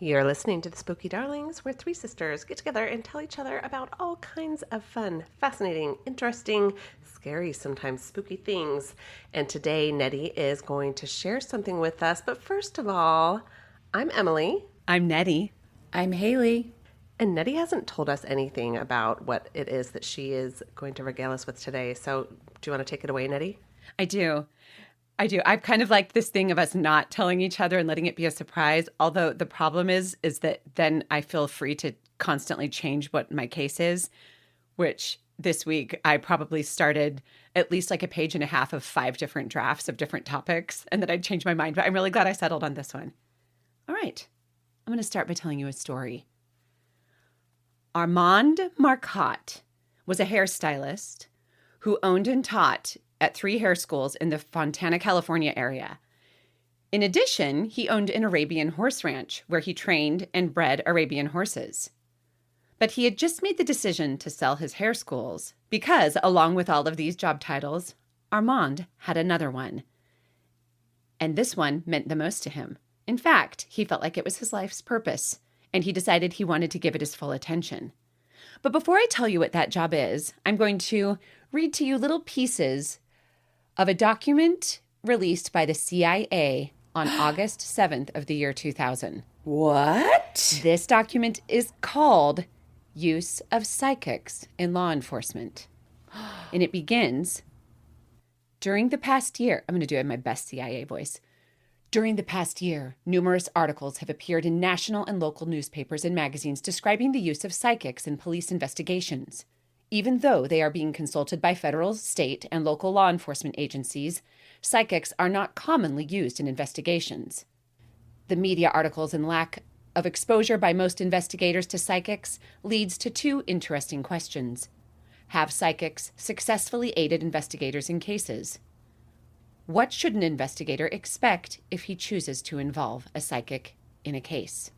You're listening to the Spooky Darlings, where three sisters get together and tell each other about all kinds of fun, fascinating, interesting, scary, sometimes spooky things. And today, Nettie is going to share something with us. But first of all, I'm Emily. I'm Nettie. I'm Haley. And Nettie hasn't told us anything about what it is that she is going to regale us with today. So, do you want to take it away, Nettie? I do. I've kind of liked this thing of us not telling each other and letting it be a surprise. Although the problem is that then I feel free to constantly change what my case is, which this week I probably started at least like a page and a half of 5 different drafts of different topics, and then I'd change my mind. But I'm really glad I settled on this one. All right. I'm going to start by telling you a story. Armand Marcotte was a hairstylist who owned and taught at 3 hair schools in the Fontana, California area. In addition, he owned an Arabian horse ranch where he trained and bred Arabian horses. But he had just made the decision to sell his hair schools because, along with all of these job titles, Armand had another one. And this one meant the most to him. In fact, he felt like it was his life's purpose, and he decided he wanted to give it his full attention. But before I tell you what that job is, I'm going to read to you little pieces of a document released by the CIA on August 7th of the year 2000. What? This document is called Use of Psychics in Law Enforcement. And it begins, during the past year, I'm going to do it in my best CIA voice. During the past year, numerous articles have appeared in national and local newspapers and magazines describing the use of psychics in police investigations. Even though they are being consulted by federal, state, and local law enforcement agencies, psychics are not commonly used in investigations. The media articles and lack of exposure by most investigators to psychics leads to 2 interesting questions. Have psychics successfully aided investigators in cases? What should an investigator expect if he chooses to involve a psychic in a case?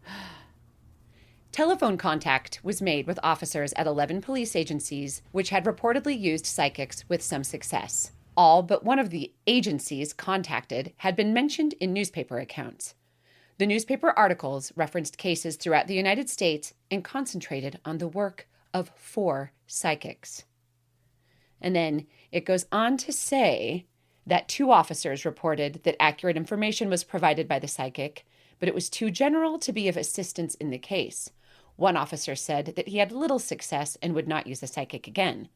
Telephone contact was made with officers at 11 police agencies, which had reportedly used psychics with some success. All but one of the agencies contacted had been mentioned in newspaper accounts. The newspaper articles referenced cases throughout the United States and concentrated on the work of 4 psychics. And then it goes on to say that 2 officers reported that accurate information was provided by the psychic, but it was too general to be of assistance in the case. One officer said that he had little success and would not use a psychic again.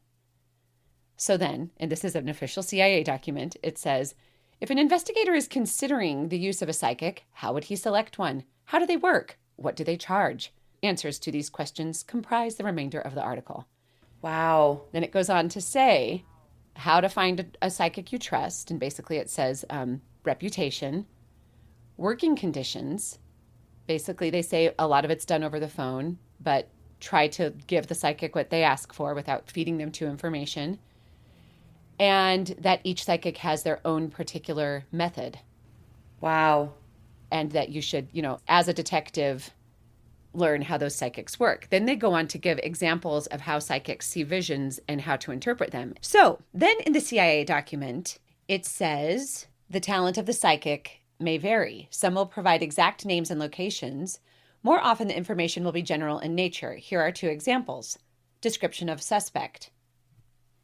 So then, and this is an official CIA document, it says, if an investigator is considering the use of a psychic, how would he select one? How do they work? What do they charge? Answers to these questions comprise the remainder of the article. Wow. Then it goes on to say how to find a psychic you trust. And basically it says reputation, working conditions. Basically, they say a lot of it's done over the phone, but try to give the psychic what they ask for without feeding them too information. And that each psychic has their own particular method. Wow. And that you should, as a detective, learn how those psychics work. Then they go on to give examples of how psychics see visions and how to interpret them. So then in the CIA document, it says the talent of the psychic may vary. Some will provide exact names and locations. More often, the information will be general in nature. Here are 2 examples. Description of suspect.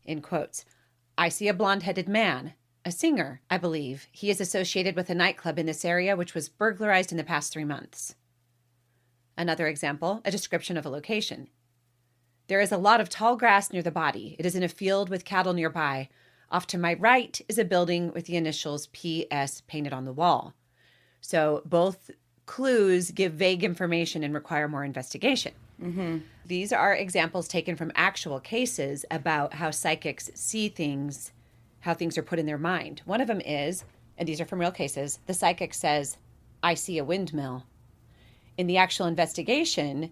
In quotes, I see a blonde-headed man, a singer, I believe. He is associated with a nightclub in this area which was burglarized in the past 3 months. Another example, a description of a location. There is a lot of tall grass near the body. It is in a field with cattle nearby. Off to my right is a building with the initials PS painted on the wall. So both clues give vague information and require more investigation. Mm-hmm. These are examples taken from actual cases about how psychics see things, how things are put in their mind. One of them is, and these are from real cases, the psychic says, I see a windmill. In the actual investigation,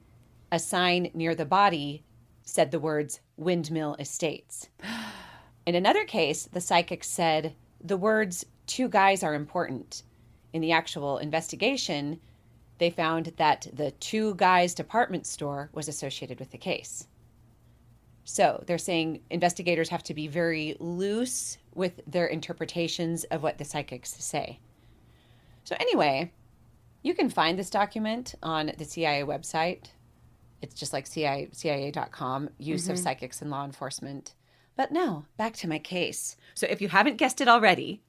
a sign near the body said the words Windmill Estates. In another case, the psychic said the words 2 guys are important. In the actual investigation, they found that the 2 guys department store was associated with the case. So they're saying investigators have to be very loose with their interpretations of what the psychics say. So anyway, You can find this document on the CIA website. It's just like CIA.gov, use of psychics in law enforcement. But now, back to my case. So if you haven't guessed it already,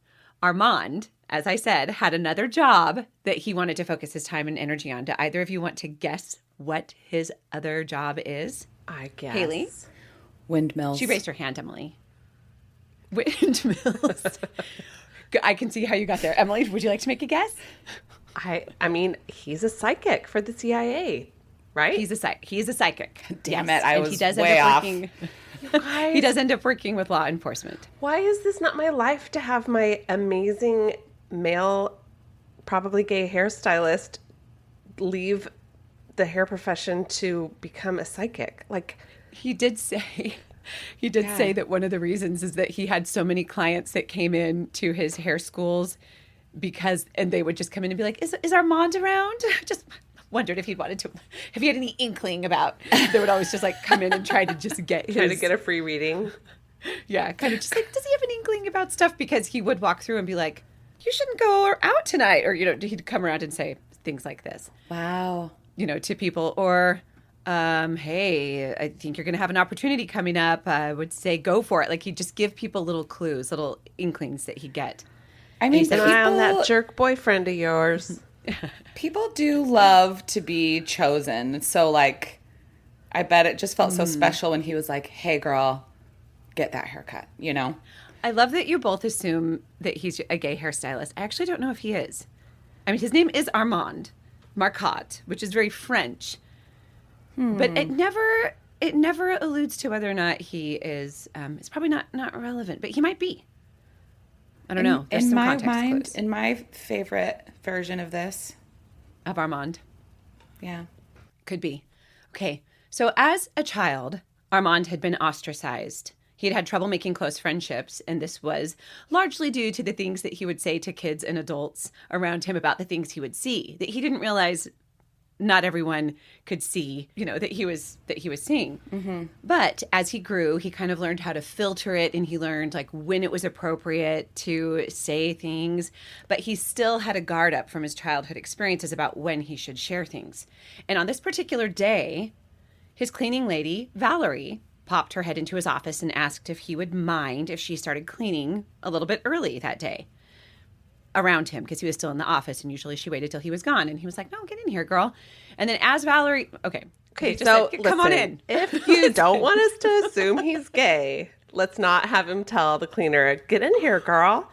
Armand, as I said, had another job that he wanted to focus his time and energy on. Do either of you want to guess what his other job is? I guess. Haley? Windmills. She raised her hand, Emily. Windmills. I can see how you got there. Emily, would you like to make a guess? I mean, he's a psychic for the CIA, right? He is a psychic. Damn Yes. it, I And was he does way end up off. working. Guys, He does end up working with law enforcement. why is this not my life to have my amazing male, probably gay hairstylist leave the hair profession to become a psychic? Like, He did say that one of the reasons is that he had so many clients that came in to his hair schools and they would just come in and be like, is Armand around? Just wondered if he had any inkling about, they would always just like come in and try to just get trying to get a free reading. yeah, kind of just like, does he have an inkling about stuff? Because he would walk through and be like, you shouldn't go out tonight. Or, he'd come around and say things like this, Wow. to people. Or, hey, I think you're going to have an opportunity coming up. I would say go for it. Like he'd just give people little clues, little inklings that he'd get. I mean, Keep an eye on that jerk boyfriend of yours. people do love to be chosen. So, like, I bet it just felt so special when he was like, hey, girl, get that haircut, I love that you both assume that he's a gay hairstylist. I actually don't know if he is. I mean, his name is Armand Marcotte, which is very French. But it never alludes to whether or not he is. It's probably not relevant, but he might be. I don't know. There's in some my context mind, clues in my favorite version of this, of Armand. yeah. Could be. Okay. So as a child, Armand had been ostracized. He had had trouble making close friendships, and this was largely due to the things that he would say to kids and adults around him about the things he would see, that he didn't realize not everyone could see, that he was seeing. Mm-hmm. But as he grew, he kind of learned how to filter it, and he learned like when it was appropriate to say things. But he still had a guard up from his childhood experiences about when he should share things. And on this particular day, his cleaning lady, Valerie, popped her head into his office and asked if he would mind if she started cleaning a little bit early that day around him, because he was still in the office, and usually she waited till he was gone. And he was like, no, get in here, girl. And then as Valerie, okay, So come on listen, in. If you don't want us to assume he's gay, let's not have him tell the cleaner, get in here, girl.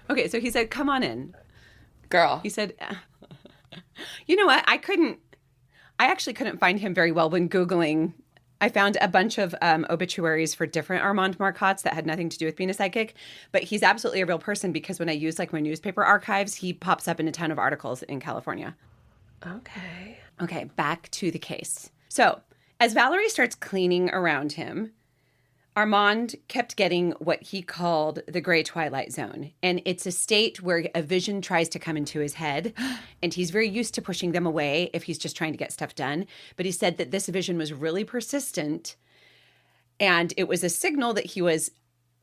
Okay, so he said, come on in. Girl. He said, you know what? I actually couldn't find him very well when Googling. I found a bunch of obituaries for different Armand Marcottes that had nothing to do with being a psychic, but he's absolutely a real person, because when I use like my newspaper archives, he pops up in a ton of articles in California. Okay, back to the case. So as Valerie starts cleaning around him, Armand kept getting what he called the gray twilight zone. And it's a state where a vision tries to come into his head, and he's very used to pushing them away if he's just trying to get stuff done. But he said that this vision was really persistent, and it was a signal that he was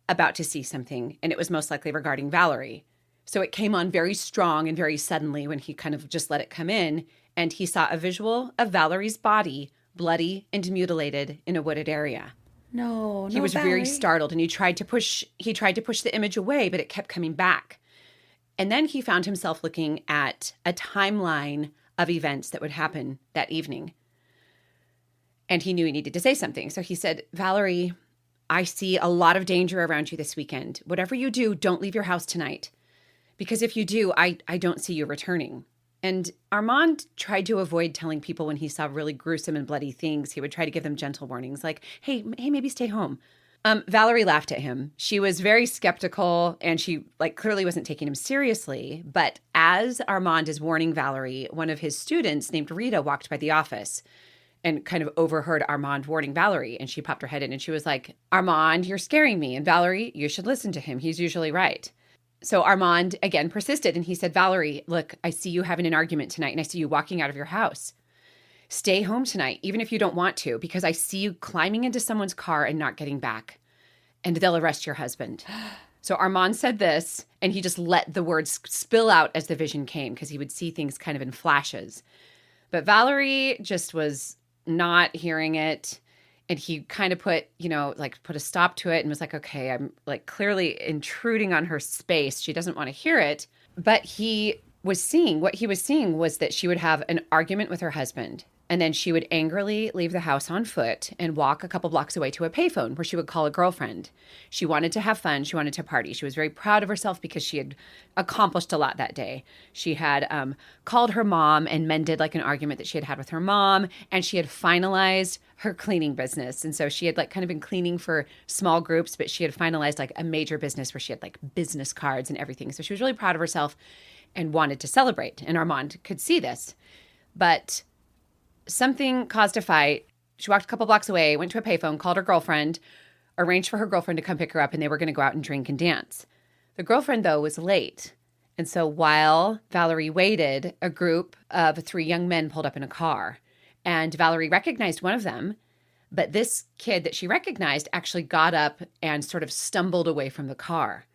about to see something, and it was most likely regarding Valerie. So it came on very strong and very suddenly when he kind of just let it come in, and he saw a visual of Valerie's body, bloody and mutilated, in a wooded area. No, He was Valerie. very startled, and he tried to push the image away, but it kept coming back. And then he found himself looking at a timeline of events that would happen that evening. And he knew he needed to say something. So he said, Valerie, I see a lot of danger around you this weekend. Whatever you do, don't leave your house tonight. Because if you do, I don't see you returning. And Armand tried to avoid telling people when he saw really gruesome and bloody things. He would try to give them gentle warnings like, hey, maybe stay home. Valerie laughed at him. She was very skeptical, and she clearly wasn't taking him seriously. But as Armand is warning Valerie, one of his students named Rita walked by the office and kind of overheard Armand warning Valerie. And she popped her head in and she was like, Armand, you're scaring me. And Valerie, you should listen to him. He's usually right. So Armand again persisted, and he said, Valerie, look, I see you having an argument tonight, and I see you walking out of your house. Stay home tonight, even if you don't want to, because I see you climbing into someone's car and not getting back, and they'll arrest your husband. So Armand said this, and he just let the words spill out as the vision came because he would see things kind of in flashes. But Valerie just was not hearing it. And he kind of put a stop to it and was like, okay, I'm like clearly intruding on her space. She doesn't want to hear it. But what he was seeing was that she would have an argument with her husband. And then she would angrily leave the house on foot and walk a couple blocks away to a payphone where she would call a girlfriend. She wanted to have fun. She wanted to party. She was very proud of herself because she had accomplished a lot that day. She had called her mom and mended like an argument that she had had with her mom. And she had finalized her cleaning business. And so she had like kind of been cleaning for small groups, but she had finalized like a major business where she had like business cards and everything. So she was really proud of herself and wanted to celebrate. And Armand could see this. But something caused a fight. She walked a couple blocks away, went to a payphone, called her girlfriend, arranged for her girlfriend to come pick her up, and they were going to go out and drink and dance. The girlfriend, though, was late. And so while Valerie waited, a group of 3 young men pulled up in a car. And Valerie recognized one of them, but this kid that she recognized actually got up and sort of stumbled away from the car.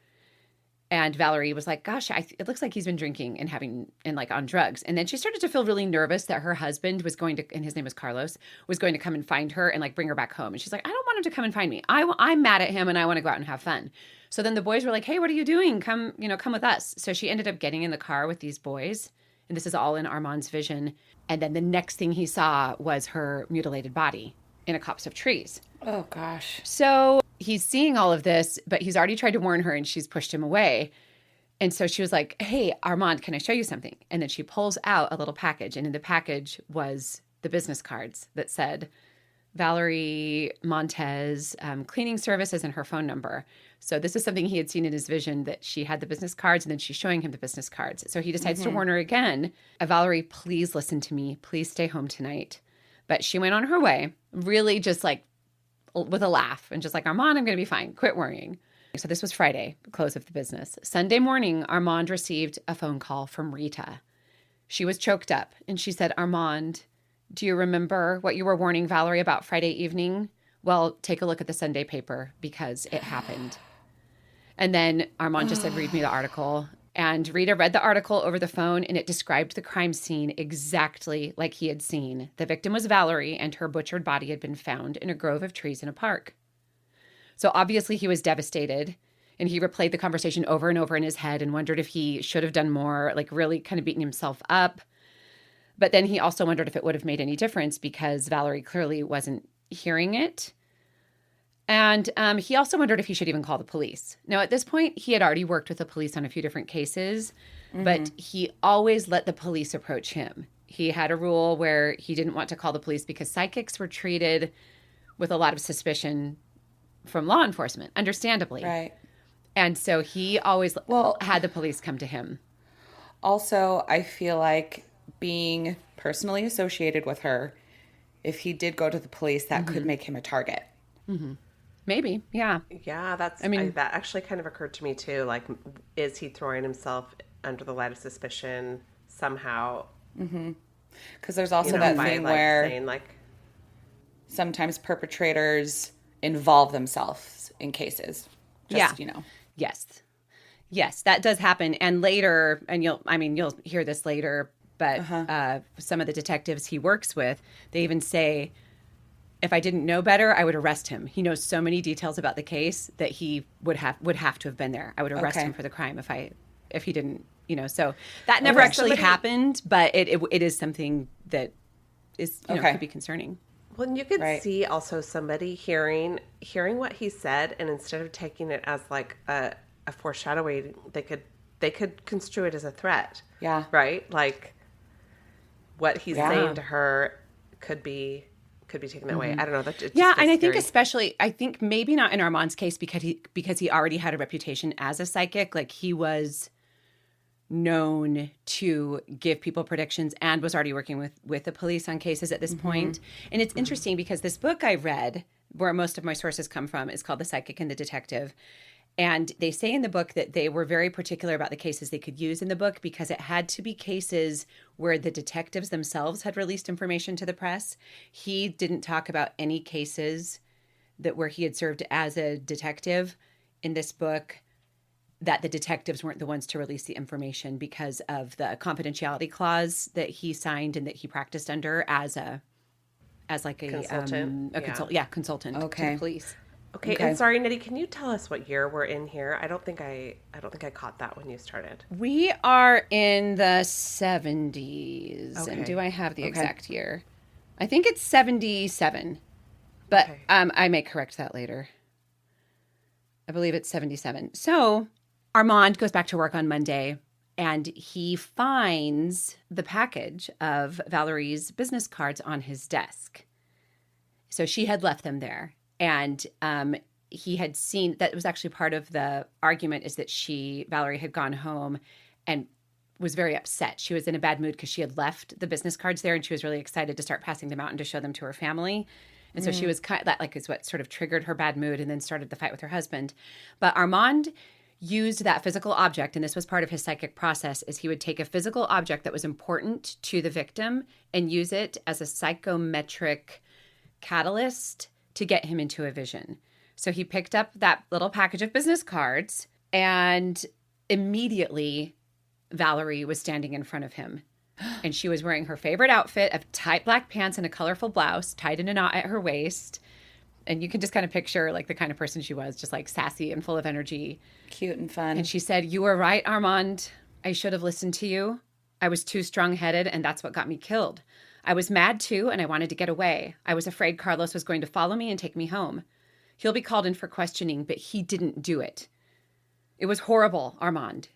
And Valerie was like, gosh, it looks like he's been drinking and like on drugs. And then she started to feel really nervous that her husband was going to, and his name was Carlos, was going to come and find her and like bring her back home. And she's like, I don't want him to come and find me. I'm mad at him and I want to go out and have fun. So then the boys were like, hey, what are you doing? Come with us. So she ended up getting in the car with these boys. And this is all in Armand's vision. And then the next thing he saw was her mutilated body in a copse of trees. Oh, gosh. So he's seeing all of this, but he's already tried to warn her and she's pushed him away. And so she was like, hey, Armand, can I show you something? And then she pulls out a little package. And in the package was the business cards that said Valerie Montez cleaning services and her phone number. So this is something he had seen in his vision, that she had the business cards and then she's showing him the business cards. So he decides to warn her again, Valerie, please listen to me. Please stay home tonight. But she went on her way, really just like with a laugh and just like, Armand, I'm going to be fine. Quit worrying. So this was Friday, close of the business. Sunday morning, Armand received a phone call from Rita. She was choked up and she said, Armand, do you remember what you were warning Valerie about Friday evening? Well, take a look at the Sunday paper because it happened. And then Armand just said, read me the article. And Rita read the article over the phone and it described the crime scene exactly like he had seen. The victim was Valerie and her butchered body had been found in a grove of trees in a park. So obviously he was devastated and he replayed the conversation over and over in his head and wondered if he should have done more, like really kind of beating himself up. But then he also wondered if it would have made any difference because Valerie clearly wasn't hearing it. And he also wondered if he should even call the police. Now, at this point, he had already worked with the police on a few different cases, but he always let the police approach him. He had a rule where he didn't want to call the police because psychics were treated with a lot of suspicion from law enforcement, understandably. Right. And so he always had the police come to him. Also, I feel like being personally associated with her, if he did go to the police, that could make him a target. Mm-hmm. Maybe, yeah. Yeah, that actually kind of occurred to me too. Like, is he throwing himself under the light of suspicion somehow? Because there's also that thing where saying, sometimes perpetrators involve themselves in cases. Yes, that does happen. And later, and you'll hear this later, but some of the detectives he works with, they even say, if I didn't know better, I would arrest him. He knows so many details about the case that he would have to have been there. I would arrest him for the crime if he didn't, So that never actually happened, but it is something that is could be concerning. Well, and you could see also somebody hearing what he said, and instead of taking it as like a foreshadowing, they could construe it as a threat. Yeah. Right? Like what he's saying to her could be taken that way. I don't know. That just and I think especially, maybe not in Armand's case because he already had a reputation as a psychic. Like he was known to give people predictions and was already working with the police on cases at this point. And it's interesting because this book I read, where most of my sources come from, is called The Psychic and the Detective. And they say in the book that they were very particular about the cases they could use in the book because it had to be cases where the detectives themselves had released information to the press. He didn't talk about any cases where he had served as a detective in this book. that the detectives weren't the ones to release the information because of the confidentiality clause that he signed and that he practiced under as like Consultant. consultant to Okay. the police. Okay, Okay. and sorry, Nettie, can you tell us what year we're in here? I don't think I caught that when you started. We are in the 70s. Okay. And do I have the exact year? I think it's 77. But Okay. I may correct that later. I believe it's 77. So Armand goes back to work on Monday and he finds the package of Valerie's business cards on his desk. So she had left them there. And he had seen that was actually part of the argument is that Valerie had gone home and was very upset. She was in a bad mood because she had left the business cards there and she was really excited to start passing them out and to show them to her family. And so she was that is what sort of triggered her bad mood and then started the fight with her husband. But Armand used that physical object, and this was part of his psychic process, is he would take a physical object that was important to the victim and use it as a psychometric catalyst to get him into a vision. So he picked up that little package of business cards and immediately Valerie was standing in front of him. And she was wearing her favorite outfit of tight black pants and a colorful blouse tied in a knot at her waist. And you can just kind of picture like the kind of person she was, just like sassy and full of energy. Cute and fun. And she said, "You were right, Armand. I should have listened to you. I was too strong-headed and that's what got me killed. I was mad too and I wanted to get away. I was afraid Carlos was going to follow me and take me home. He'll be called in for questioning, but he didn't do it. It was horrible, Armand."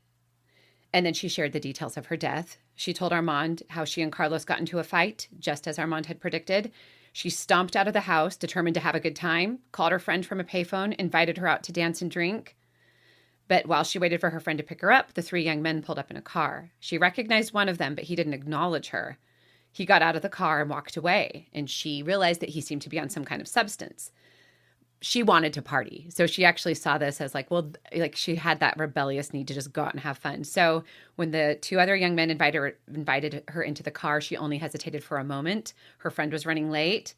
And then she shared the details of her death. She told Armand how she and Carlos got into a fight, just as Armand had predicted. She stomped out of the house, determined to have a good time, called her friend from a payphone, invited her out to dance and drink. But while she waited for her friend to pick her up, the three young men pulled up in a car. She recognized one of them, but he didn't acknowledge her. He got out of the car and walked away, and she realized that he seemed to be on some kind of substance. She wanted to party. So she actually saw this as she had that rebellious need to just go out and have fun. So when the two other young men invited her into the car, she only hesitated for a moment. Her friend was running late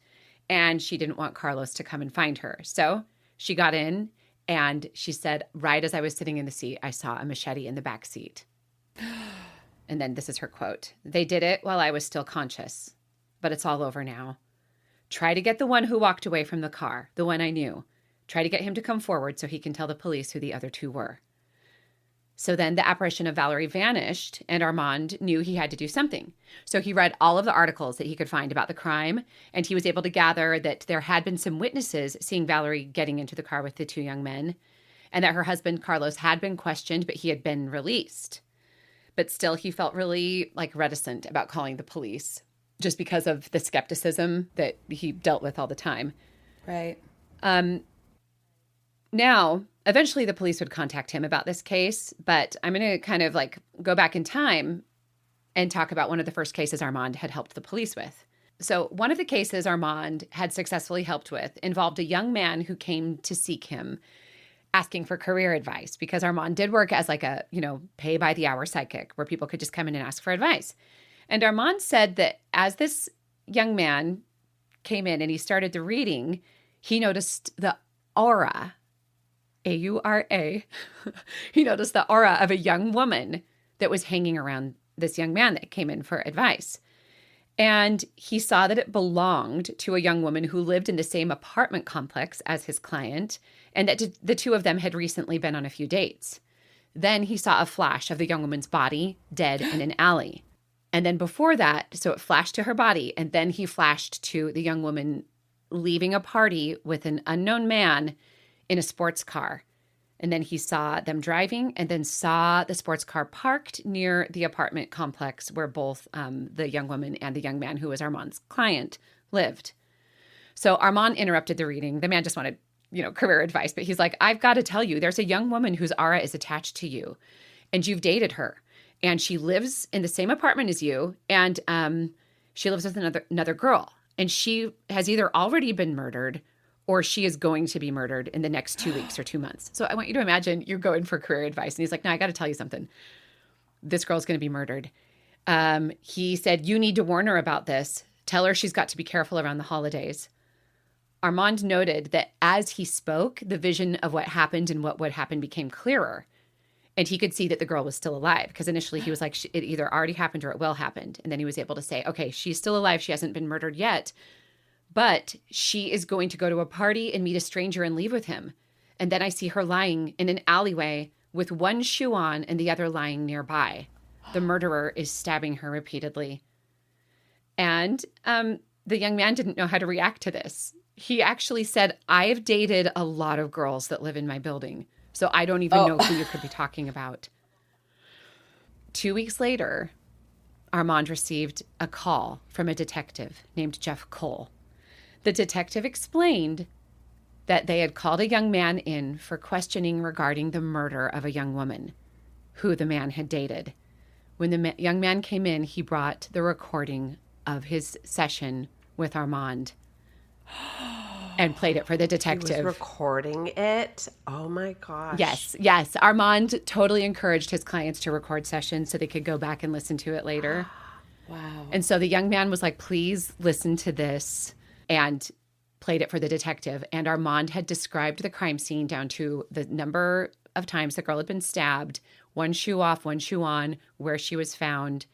and she didn't want Carlos to come and find her. So she got in and she said, "Right as I was sitting in the seat, I saw a machete in the back seat." And then this is her quote. "They did it while I was still conscious, but it's all over now. Try to get the one who walked away from the car, the one I knew. Try to get him to come forward so he can tell the police who the other two were." So then the apparition of Valerie vanished, and Armand knew he had to do something. So he read all of the articles that he could find about the crime, and he was able to gather that there had been some witnesses seeing Valerie getting into the car with the two young men, and that her husband, Carlos, had been questioned, but he had been released. But still, he felt really reticent about calling the police, just because of the skepticism that he dealt with all the time. Right. Now, eventually the police would contact him about this case, but I'm going to kind of go back in time and talk about one of the first cases Armand had helped the police with. So one of the cases Armand had successfully helped with involved a young man who came to seek him asking for career advice, because Armand did work as a, pay by the hour psychic where people could just come in and ask for advice. And Armand said that as this young man came in and he started the reading, he noticed the aura, A-U-R-A, he noticed the aura of a young woman that was hanging around this young man that came in for advice. And he saw that it belonged to a young woman who lived in the same apartment complex as his client, and that the two of them had recently been on a few dates. Then he saw a flash of the young woman's body, dead in an alley. And then before that, so it flashed to her body, and then he flashed to the young woman leaving a party with an unknown man in a sports car. And then he saw them driving and then saw the sports car parked near the apartment complex where both the young woman and the young man who was Armand's client lived. So Armand interrupted the reading. The man just wanted, career advice, but he's like, "I've got to tell you, there's a young woman whose aura is attached to you and you've dated her. And she lives in the same apartment as you, and she lives with another girl. And she has either already been murdered or she is going to be murdered in the next 2 weeks or 2 months. So I want you to imagine you're going for career advice." And he's like, "No, I got to tell you something. This girl's going to be murdered." He said, "You need to warn her about this. Tell her she's got to be careful around the holidays." Armand noted that as he spoke, the vision of what happened and what would happen became clearer. And he could see that the girl was still alive because initially he was like, it either already happened or it will happen. And then he was able to say, okay, she's still alive. She hasn't been murdered yet, but she is going to go to a party and meet a stranger and leave with him. And then I see her lying in an alleyway with one shoe on and the other lying nearby. The murderer is stabbing her repeatedly. And the young man didn't know how to react to this. He actually said, I've dated a lot of girls that live in my building, so I don't even know who you could be talking about. 2 weeks later, Armand received a call from a detective named Jeff Cole. The detective explained that they had called a young man in for questioning regarding the murder of a young woman who the man had dated. When the young man came in, he brought the recording of his session with Armand and played it for the detective. He was recording it? Oh my gosh. Yes. Armand totally encouraged his clients to record sessions so they could go back and listen to it later. Wow. And so the young man was like, please listen to this, and played it for the detective. And Armand had described the crime scene down to the number of times the girl had been stabbed, one shoe off, one shoe on, where she was found,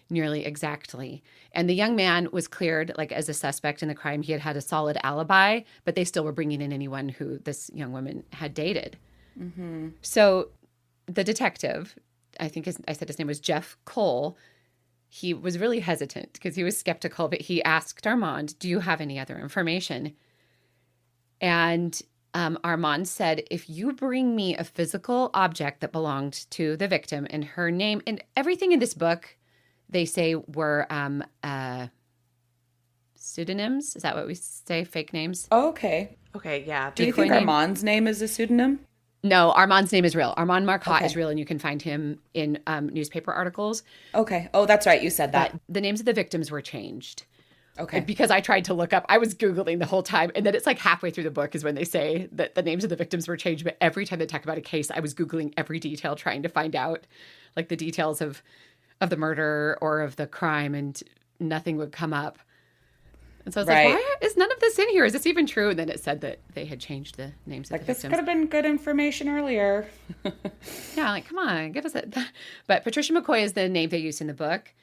nearly exactly. And the young man was cleared like as a suspect in the crime. He had had a solid alibi, but they still were bringing in anyone who this young woman had dated. Mm-hmm. So the detective, I said his name was Jeff Cole. He was really hesitant because he was skeptical, but he asked Armand, do you have any other information? And Armand said, if you bring me a physical object that belonged to the victim and her name, and everything in this book, they say were pseudonyms. Is that what we say? Fake names? Oh, okay. Okay, yeah. Do you think Armand's name is a pseudonym? No, Armand's name is real. Armand Marcotte is real, and you can find him in newspaper articles. Okay. Oh, that's right. You said that. But the names of the victims were changed. Okay. Because I tried to look up, I was Googling the whole time. And then it's like halfway through the book is when they say that the names of the victims were changed. But every time they talk about a case, I was Googling every detail, trying to find out like the details of the murder or of the crime, and nothing would come up. And so I was like, why is none of this in here? Is this even true? And then it said that they had changed the names of the victims. This could have been good information earlier. Yeah, like, come on, give us it. But Patricia McCoy is the name they use in the book.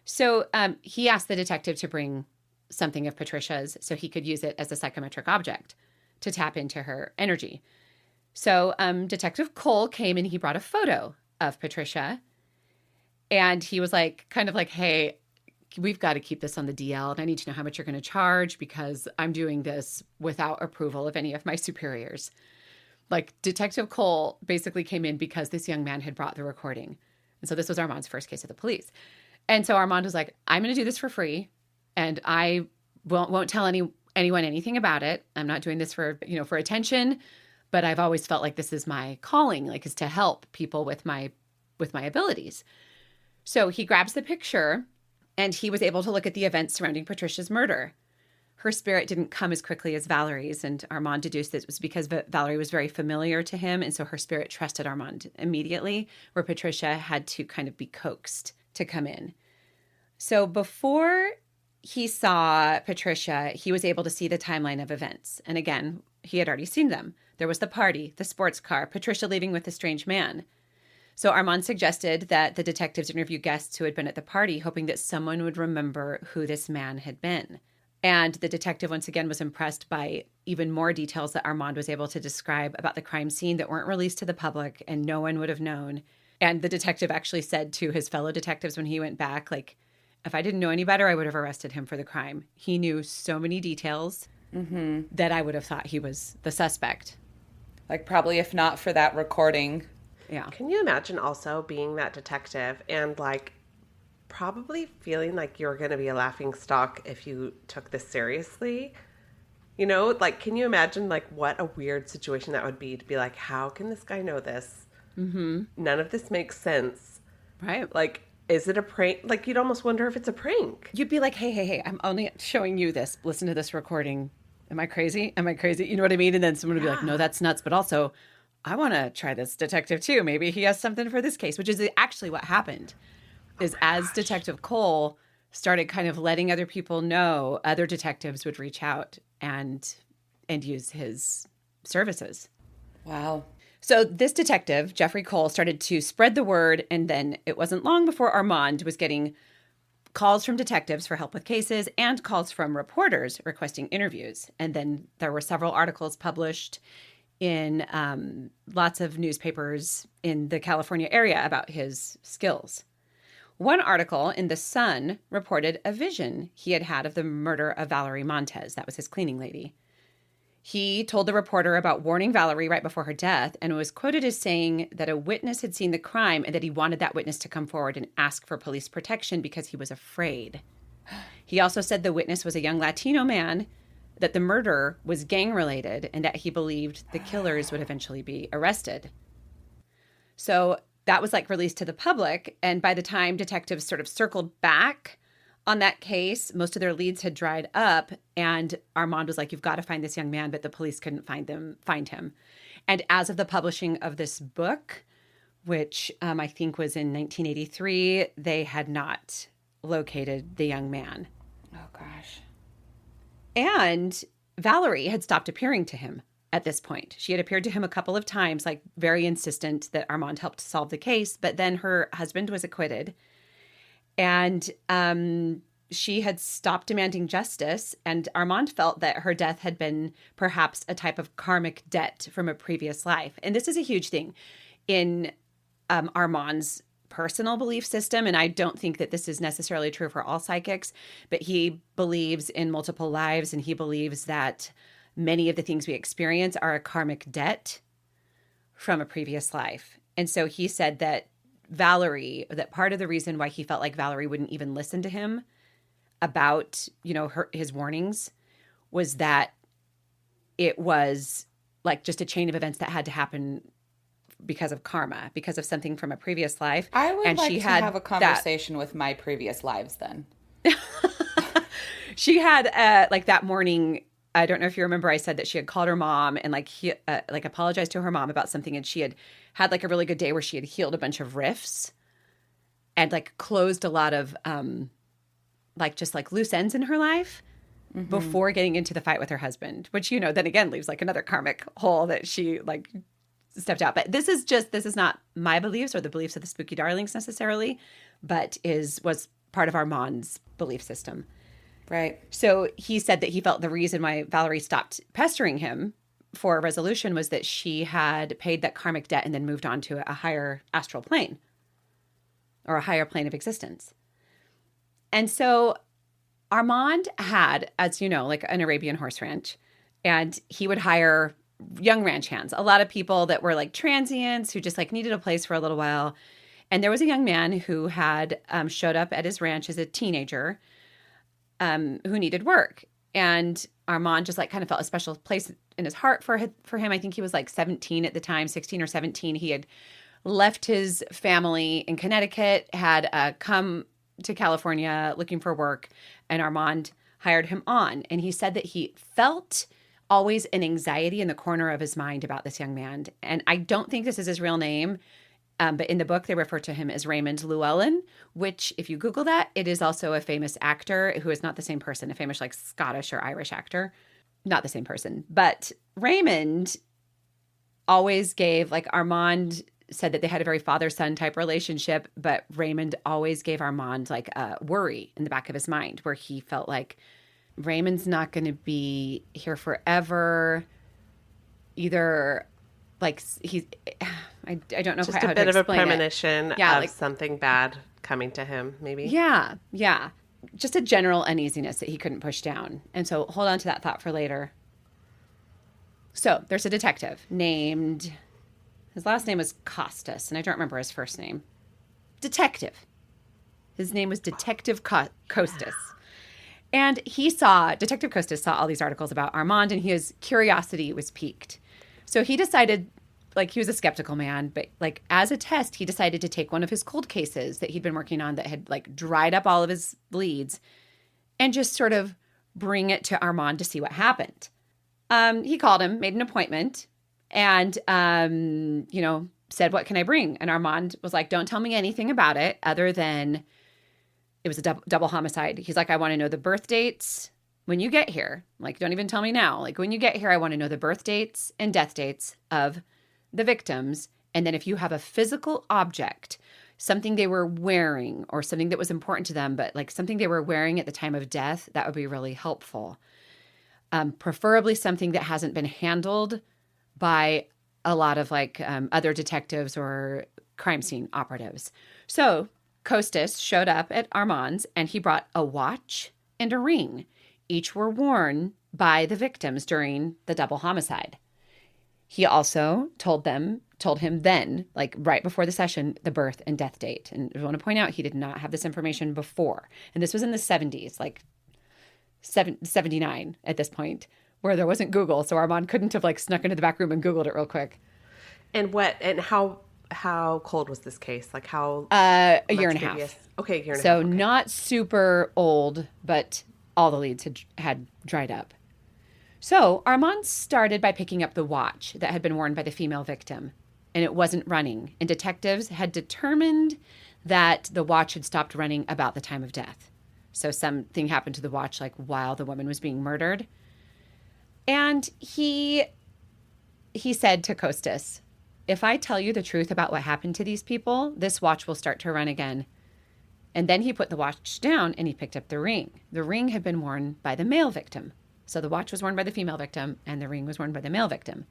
So he asked the detective to bring something of Patricia's so he could use it as a psychometric object to tap into her energy. So Detective Cole came and he brought a photo of Patricia. And he was like, kind of like, hey, we've got to keep this on the DL, and I need to know how much you're going to charge because I'm doing this without approval of any of my superiors. Like, Detective Cole basically came in because this young man had brought the recording. And so this was Armand's first case of the police. And so Armand was like, I'm going to do this for free, and I won't tell anyone anything about it. I'm not doing this for attention, but I've always felt like this is my calling, like, is to help people with my abilities. So he grabs the picture, and he was able to look at the events surrounding Patricia's murder. Her spirit didn't come as quickly as Valerie's, and Armand deduced that it was because Valerie was very familiar to him, and so her spirit trusted Armand immediately, where Patricia had to kind of be coaxed to come in. So before he saw Patricia, he was able to see the timeline of events. And again, he had already seen them. There was the party, the sports car, Patricia leaving with the strange man. So Armand suggested that the detectives interview guests who had been at the party, hoping that someone would remember who this man had been. And the detective once again was impressed by even more details that Armand was able to describe about the crime scene that weren't released to the public and no one would have known. And the detective actually said to his fellow detectives when he went back, like, if I didn't know any better, I would have arrested him for the crime. He knew so many details that I would have thought he was the suspect. Like, probably if not for that recording. Yeah. Can you imagine also being that detective and like probably feeling like you're going to be a laughing stock if you took this seriously? You know, like, can you imagine like what a weird situation that would be to be like, how can this guy know this? Mm-hmm. None of this makes sense. Right. Like, is it a prank? Like, you'd almost wonder if it's a prank. You'd be like, hey, I'm only showing you this. Listen to this recording. Am I crazy? You know what I mean? And then someone would be like, no, that's nuts. But also, I want to try this detective too. Maybe he has something for this case, which is actually what happened. As Detective Cole started kind of letting other people know, other detectives would reach out and use his services. Wow. So this detective, Jeffrey Cole, started to spread the word, and then it wasn't long before Armand was getting calls from detectives for help with cases and calls from reporters requesting interviews. And then there were several articles published in lots of newspapers in the California area about his skills. One article in The Sun reported a vision he had had of the murder of Valerie Montez. That was his cleaning lady. He told the reporter about warning Valerie right before her death and was quoted as saying that a witness had seen the crime and that he wanted that witness to come forward and ask for police protection because he was afraid. He also said the witness was a young Latino man, that the murder was gang-related, and that he believed the killers would eventually be arrested. So that was like released to the public, and by the time detectives sort of circled back on that case, most of their leads had dried up, and Armand was like, you've got to find this young man, but the police couldn't find him. And as of the publishing of this book, which I think was in 1983, they had not located the young man. Oh, gosh. And Valerie had stopped appearing to him at this point. She had appeared to him a couple of times, like very insistent that Armand helped solve the case, but then her husband was acquitted. And she had stopped demanding justice, and Armand felt that her death had been perhaps a type of karmic debt from a previous life. And this is a huge thing in Armand's personal belief system, and I don't think that this is necessarily true for all psychics, but he believes in multiple lives, and he believes that many of the things we experience are a karmic debt from a previous life. And so he said that that part of the reason why he felt like Valerie wouldn't even listen to him about, his warnings was that it was like just a chain of events that had to happen because of karma, because of something from a previous life. I would like to have a conversation with my previous lives then. She had like that morning, I don't know if you remember, I said that she had called her mom and like apologized to her mom about something, and she had like a really good day where she had healed a bunch of rifts and like closed a lot of just loose ends in her life before getting into the fight with her husband, which, then again leaves like another karmic hole that she like stepped out. But this is not my beliefs or the beliefs of the Spooky Darlings necessarily, but was part of Armand's belief system. Right. So he said that he felt the reason why Valerie stopped pestering him for a resolution was that she had paid that karmic debt and then moved on to a higher astral plane or a higher plane of existence. And so Armand had, as you know, like an Arabian horse ranch, and he would hire young ranch hands, a lot of people that were like transients who just like needed a place for a little while. And there was a young man who had showed up at his ranch as a teenager who needed work. And Armand just like kind of felt a special place in his heart for him. I think he was like 17 at the time, 16 or 17. He had left his family in Connecticut, had come to California looking for work, and Armand hired him on. And he said that he felt always an anxiety in the corner of his mind about this young man. And I don't think this is his real name, but in the book they refer to him as Raymond Llewellyn, which if you Google that, it is also a famous actor who is not the same person, a famous like Scottish or Irish actor. Not the same person. But Raymond always gave, like Armand said that they had a very father-son type relationship, but Raymond always gave Armand like a worry in the back of his mind where he felt like Raymond's not going to be here forever. Either like I don't know just quite how a bit to of a explain premonition Yeah, of like, something bad coming to him, maybe. Yeah. Just a general uneasiness that he couldn't push down. And so hold on to that thought for later. So there's a detective named, his last name was Costas, and I don't remember his first name. Detective. His name was Detective Costas. And Detective Costas saw all these articles about Armand, and his curiosity was piqued. So he decided, like, he was a skeptical man, but like as a test, he decided to take one of his cold cases that he'd been working on that had like dried up all of his leads and just sort of bring it to Armand to see what happened. He called him, made an appointment, and, said, what can I bring? And Armand was like, don't tell me anything about it other than it was a double homicide. He's like, I want to know the birth dates when you get here. Like, don't even tell me now. Like, when you get here, I want to know the birth dates and death dates of the victims. And then if you have a physical object, something they were wearing or something that was important to them, but like something they were wearing at the time of death, that would be really helpful. Preferably something that hasn't been handled by a lot of like other detectives or crime scene operatives. So Costas showed up at Armand's and he brought a watch and a ring. Each were worn by the victims during the double homicide. He also told him then, like right before the session, the birth and death date. And I want to point out, he did not have this information before. And this was in the 70s, like 79 at this point, where there wasn't Google. So Armand couldn't have like snuck into the back room and Googled it real quick. And how cold was this case? Like how a year and a half. Okay, a year and a half. So Okay. not super old, but all the leads had dried up. So Armand started by picking up the watch that had been worn by the female victim, and it wasn't running. And detectives had determined that the watch had stopped running about the time of death. So something happened to the watch like while the woman was being murdered. And he said to Costas, if I tell you the truth about what happened to these people, this watch will start to run again. And then he put the watch down and he picked up the ring. The ring had been worn by the male victim. So the watch was worn by the female victim and the ring was worn by the male victim.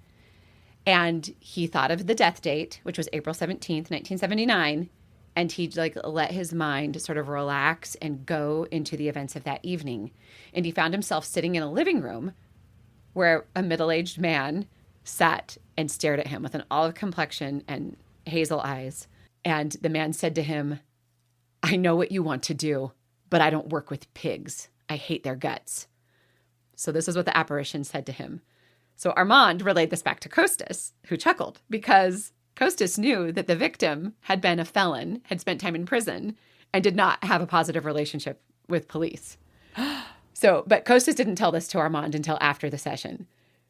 And he thought of the death date, which was April 17th, 1979. And he like let his mind sort of relax and go into the events of that evening. And he found himself sitting in a living room where a middle-aged man sat and stared at him with an olive complexion and hazel eyes. And the man said to him, I know what you want to do, but I don't work with pigs. I hate their guts. So this is what the apparition said to him. So Armand relayed this back to Costas, who chuckled because Costas knew that the victim had been a felon, had spent time in prison, and did not have a positive relationship with police. But Costas didn't tell this to Armand until after the session.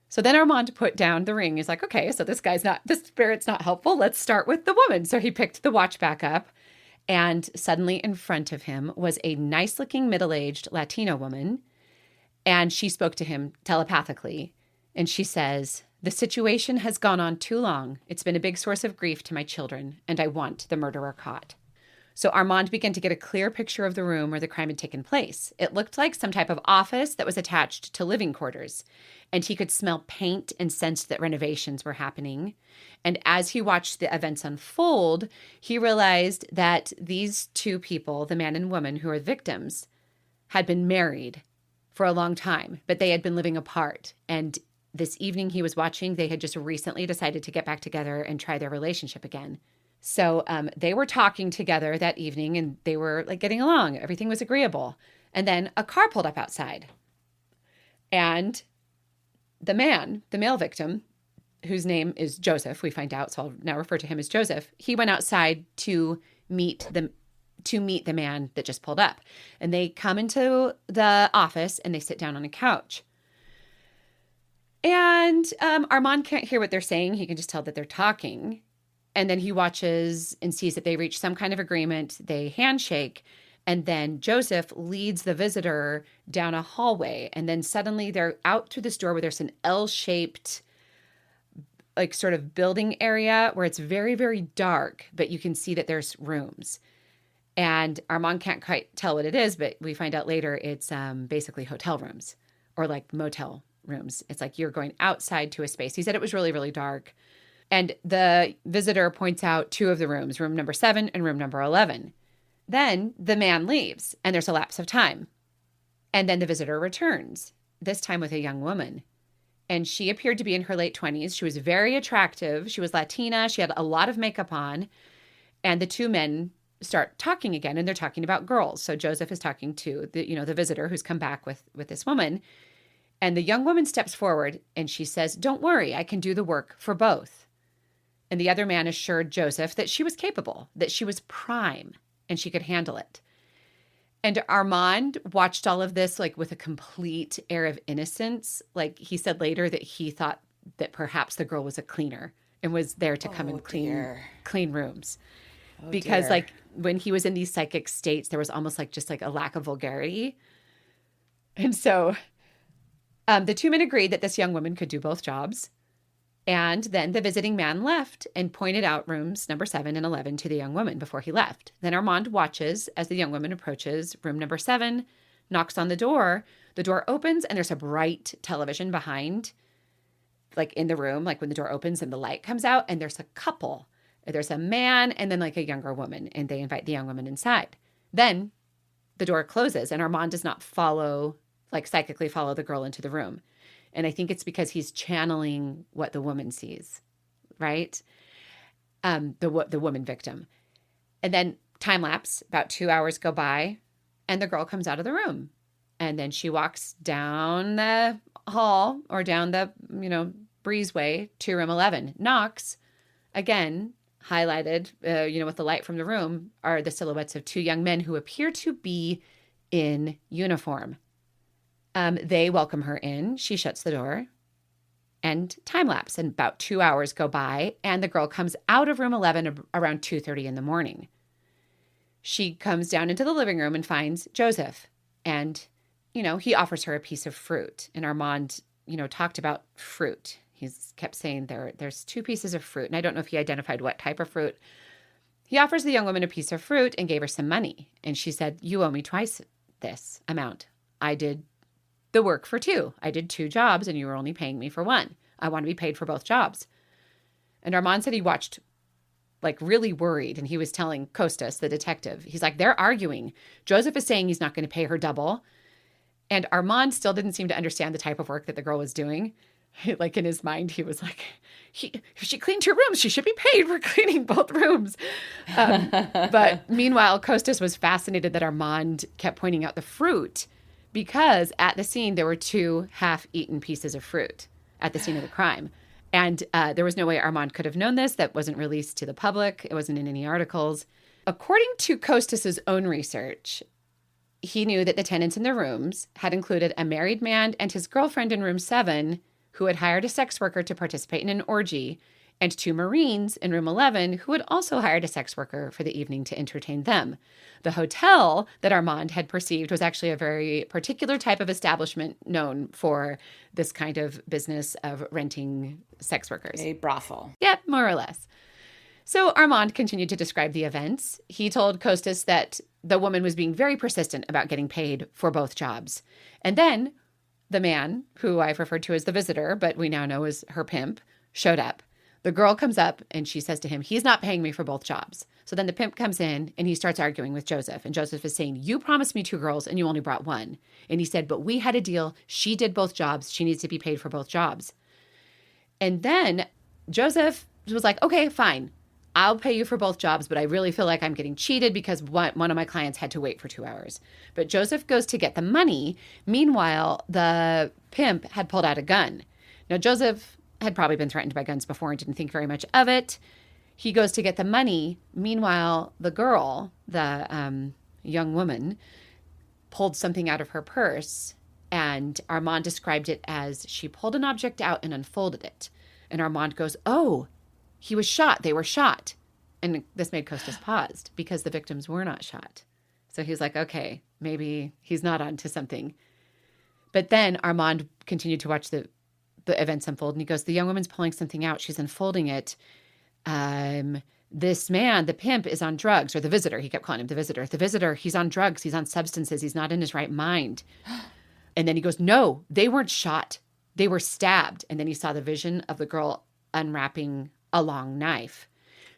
So then Armand put down the ring. He's like, okay, so this spirit's not helpful. Let's start with the woman. So he picked the watch back up, and suddenly in front of him was a nice-looking middle-aged Latina woman, and she spoke to him telepathically. And she says, the situation has gone on too long. It's been a big source of grief to my children, and I want the murderer caught. So Armand began to get a clear picture of the room where the crime had taken place. It looked like some type of office that was attached to living quarters, and he could smell paint and sensed that renovations were happening. And as he watched the events unfold, he realized that these two people, the man and woman who are victims, had been married for a long time, but they had been living apart. And this evening he was watching, they had just recently decided to get back together and try their relationship again. So they were talking together that evening and they were like getting along. Everything was agreeable. And then a car pulled up outside. And the man, the male victim, whose name is Joseph, we find out, so I'll now refer to him as Joseph, he went outside to meet the man that just pulled up. And they come into the office and they sit down on a couch. And Armand can't hear what they're saying. He can just tell that they're talking. And then he watches and sees that they reach some kind of agreement. They handshake. And then Joseph leads the visitor down a hallway. And then suddenly they're out through this door where there's an L-shaped, like sort of building area where it's very, very dark, but you can see that there's rooms. And Armand can't quite tell what it is, but we find out later it's basically hotel rooms or like motel rooms. It's like you're going outside to a space. He said it was really, really dark. And the visitor points out two of the rooms, room number 7 and room number 11. Then the man leaves and there's a lapse of time. And then the visitor returns, this time with a young woman. And she appeared to be in her late 20s. She was very attractive. She was Latina. She had a lot of makeup on. And the two men start talking again, and they're talking about girls. So Joseph is talking to the visitor who's come back with this woman. And the young woman steps forward and she says, don't worry, I can do the work for both. And the other man assured Joseph that she was capable, that she was prime, and she could handle it. And Armand watched all of this like with a complete air of innocence. Like he said later that he thought that perhaps the girl was a cleaner and was there to come and clean rooms. Because like when he was in these psychic states, there was almost like just like a lack of vulgarity. And so the two men agreed that this young woman could do both jobs. And then the visiting man left and pointed out rooms number 7 and 11 to the young woman before he left. Then Armand watches as the young woman approaches room number 7, knocks on the door. The door opens and there's a bright television behind, like in the room, like when the door opens and the light comes out, and there's a couple. There's a man and then like a younger woman, and they invite the young woman inside. Then the door closes and Armand does not psychically follow the girl into the room. And I think it's because he's channeling what the woman sees, right? The woman victim. And then time lapse, about 2 hours go by, and the girl comes out of the room. And then she walks down the hall or down the, breezeway to room 11, knocks. Again, highlighted, with the light from the room are the silhouettes of 2 young men who appear to be in uniform. They welcome her in. She shuts the door, and time lapse. And about 2 hours go by, and the girl comes out of room 11 around 2:30 in the morning. She comes down into the living room and finds Joseph. And, he offers her a piece of fruit. And Armand, talked about fruit. He's kept saying there's 2 pieces of fruit. And I don't know if he identified what type of fruit. He offers the young woman a piece of fruit and gave her some money. And she said, "You owe me twice this amount. I did the work for 2. I did 2 jobs and you were only paying me for 1. I want to be paid for both jobs." And Armand said he watched really worried. And he was telling Costas, the detective, he's like, they're arguing. Joseph is saying he's not going to pay her double. And Armand still didn't seem to understand the type of work that the girl was doing. In his mind, he was like, she cleaned 2 rooms. She should be paid for cleaning both rooms. But meanwhile, Costas was fascinated that Armand kept pointing out the fruit, because at the scene, there were 2 half-eaten pieces of fruit at the scene of the crime. And there was no way Armand could have known this. That wasn't released to the public. It wasn't in any articles. According to Costas's own research, he knew that the tenants in the rooms had included a married man and his girlfriend in room 7, who had hired a sex worker to participate in an orgy, and 2 Marines in room 11 who had also hired a sex worker for the evening to entertain them. The hotel that Armand had perceived was actually a very particular type of establishment known for this kind of business of renting sex workers. A brothel. Yep, more or less. So Armand continued to describe the events. He told Costas that the woman was being very persistent about getting paid for both jobs. And then the man, who I've referred to as the visitor, but we now know as her pimp, showed up. The girl comes up and she says to him, he's not paying me for both jobs. So then the pimp comes in and he starts arguing with Joseph. And Joseph is saying, you promised me 2 girls and you only brought 1. And he said, but we had a deal. She did both jobs. She needs to be paid for both jobs. And then Joseph was like, okay, fine. I'll pay you for both jobs, but I really feel like I'm getting cheated because one of my clients had to wait for 2 hours. But Joseph goes to get the money. Meanwhile, the pimp had pulled out a gun. Now, Joseph had probably been threatened by guns before and didn't think very much of it. He goes to get the money. Meanwhile, the girl, the young woman, pulled something out of her purse, and Armand described it as she pulled an object out and unfolded it. And Armand goes, oh, he was shot. They were shot. And this made Costas paused because the victims were not shot. So he was like, okay, maybe he's not onto something. But then Armand continued to watch the events unfold. And he goes, the young woman's pulling something out. She's unfolding it. This man, the pimp, is on drugs, or the visitor. He kept calling him the visitor. The visitor, he's on drugs. He's on substances. He's not in his right mind. And then he goes, no, they weren't shot. They were stabbed. And then he saw the vision of the girl unwrapping a long knife.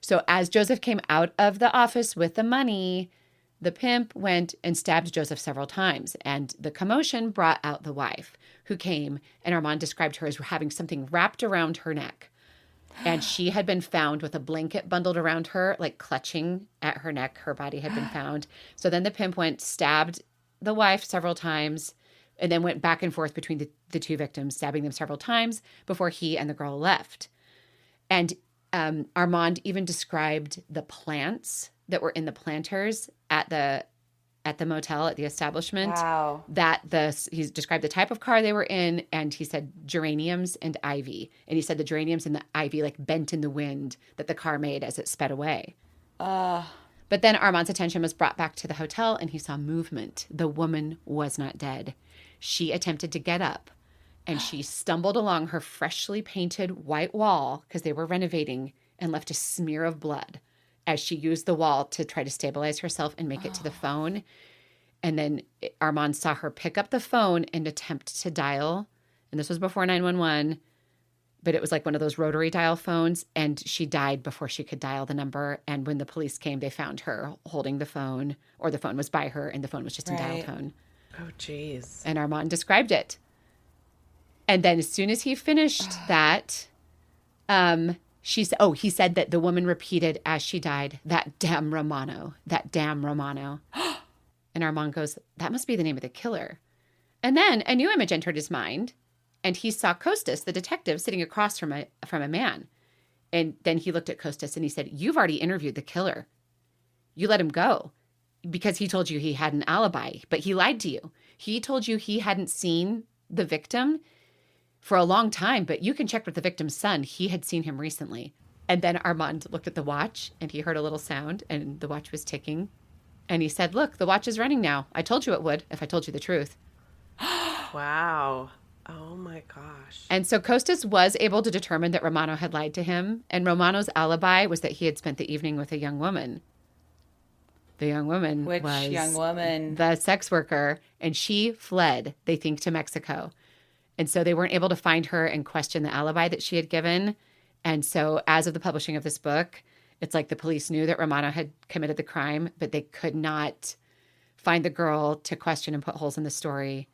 So as Joseph came out of the office with the money, the pimp went and stabbed Joseph several times. And the commotion brought out the wife, who came, and Armand described her as having something wrapped around her neck. And she had been found with a blanket bundled around her, like clutching at her neck. Her body had been found. So then the pimp went, stabbed the wife several times, and then went back and forth between the 2 victims, stabbing them several times before he and the girl left. And Armand even described the plants that were in the planters at the motel, at the establishment. Wow. He described the type of car they were in, and he said geraniums and ivy. And he said the geraniums and the ivy bent in the wind that the car made as it sped away. But then Armand's attention was brought back to the hotel, and he saw movement. The woman was not dead. She attempted to get up, and she stumbled along her freshly painted white wall because they were renovating and left a smear of blood as she used the wall to try to stabilize herself and make it to the phone. And then Armand saw her pick up the phone and attempt to dial. And this was before 911, but it was like one of those rotary dial phones. And she died before she could dial the number. And when the police came, they found her holding the phone, or the phone was by her and the phone was just in dial tone. Oh, geez. And Armand described it. And then as soon as he finished that, he said that the woman repeated as she died, that damn Romano. And Armand goes, that must be the name of the killer. And then a new image entered his mind, and he saw Costas, the detective, sitting across from a man. And then he looked at Costas and he said, you've already interviewed the killer. You let him go because he told you he had an alibi, but he lied to you. He told you he hadn't seen the victim for a long time, but you can check with the victim's son. He had seen him recently. And then Armand looked at the watch and he heard a little sound and the watch was ticking. And he said, look, the watch is running now. I told you it would if I told you the truth. Wow. Oh my gosh. And so Costas was able to determine that Romano had lied to him. And Romano's alibi was that he had spent the evening with a young woman. The young woman Which was young woman? the sex worker. And she fled, they think, to Mexico. And so they weren't able to find her and question the alibi that she had given. And so as of the publishing of this book, it's like the police knew that Romano had committed the crime, but they could not find the girl to question and put holes in the story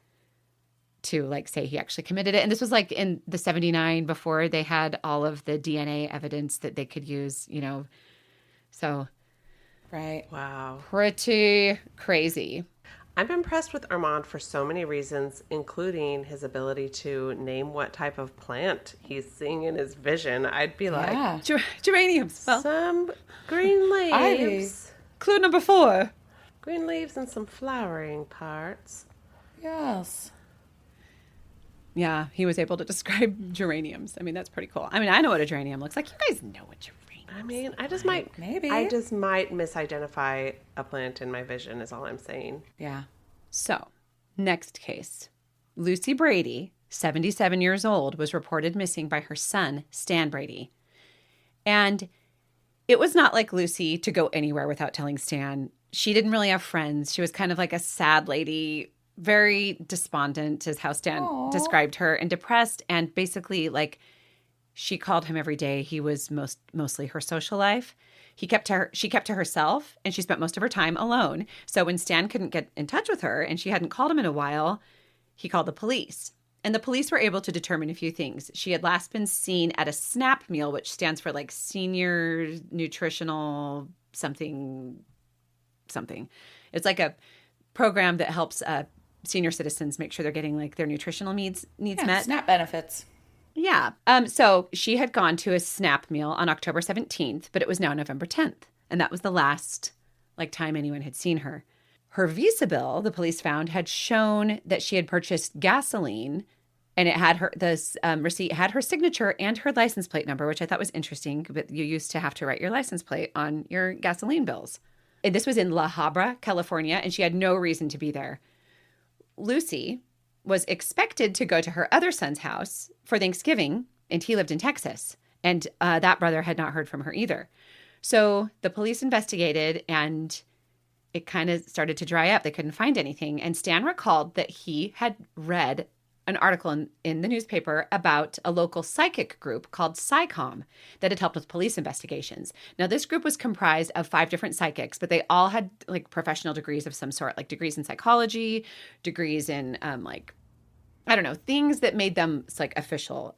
to like say he actually committed it. And this was like in the 79 before they had all of the DNA evidence that they could use, you know. So Right. Wow. pretty crazy. I'm impressed with Armand for so many reasons, including his ability to name what type of plant he's seeing in his vision. I'd be like, Yeah. Geraniums. Well, some green leaves. clue number 4. Green leaves and some flowering parts. Yes. Yeah, he was able to describe geraniums. I mean, that's pretty cool. I mean, I know what a geranium looks like. You guys know what geranium. I mean, I just might misidentify a plant in my vision is all I'm saying. Yeah. So, next case. Lucy Brady, 77 years old, was reported missing by her son, Stan Brady. And it was not like Lucy to go anywhere without telling Stan. She didn't really have friends. She was kind of like a sad lady, very despondent is how Stan described her, and depressed, and basically like she called him every day. He was mostly her social life. She kept to herself, and she spent most of her time alone. So when Stan couldn't get in touch with her and she hadn't called him in a while, he called the police. And the police were able to determine a few things. She had last been seen at a SNAP meal, which stands for like Senior Nutritional something. It's like a program that helps senior citizens make sure they're getting like their nutritional needs met. SNAP benefits. Yeah. So she had gone to a SNAP meal on October 17th, but it was now November 10th. And that was the last time anyone had seen her. Her Visa bill, the police found, had shown that she had purchased gasoline, and it had this receipt had her signature and her license plate number, which I thought was interesting, but you used to have to write your license plate on your gasoline bills. And this was in La Habra, California, and she had no reason to be there. Lucy was expected to go to her other son's house for Thanksgiving, and he lived in Texas. And that brother had not heard from her either. So the police investigated, and it kind of started to dry up. They couldn't find anything. And Stan recalled that he had read an article in the newspaper about a local psychic group called PsyCom that had helped with police investigations. Now, this group was comprised of 5 different psychics, but they all had like professional degrees of some sort, like degrees in psychology, degrees in things that made them like official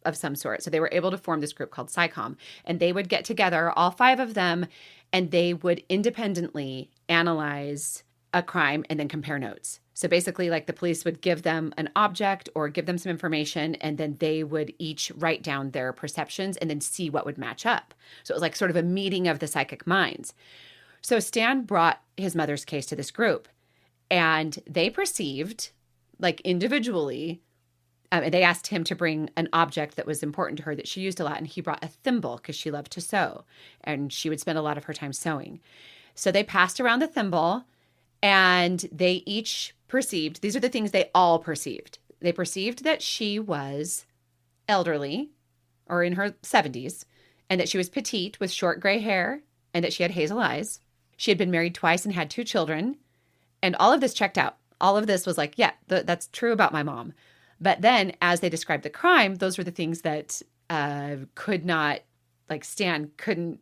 of some sort. So they were able to form this group called PsyCom, and they would get together, all 5 of them, and they would independently analyze a crime and then compare notes. So basically, like the police would give them an object or give them some information, and then they would each write down their perceptions and then see what would match up. So it was like sort of a meeting of the psychic minds. So Stan brought his mother's case to this group, and they perceived, like individually, and they asked him to bring an object that was important to her that she used a lot, and he brought a thimble because she loved to sew, and she would spend a lot of her time sewing. So they passed around the thimble, and they each perceived, these are the things they all perceived. they perceived that she was elderly or in her 70s, and that she was petite with short gray hair, and that she had hazel eyes. She had been married twice and had 2 children. And all of this checked out. All of this was like, yeah, that's true about my mom. But then as they described the crime, those were the things that could not, like Stan couldn't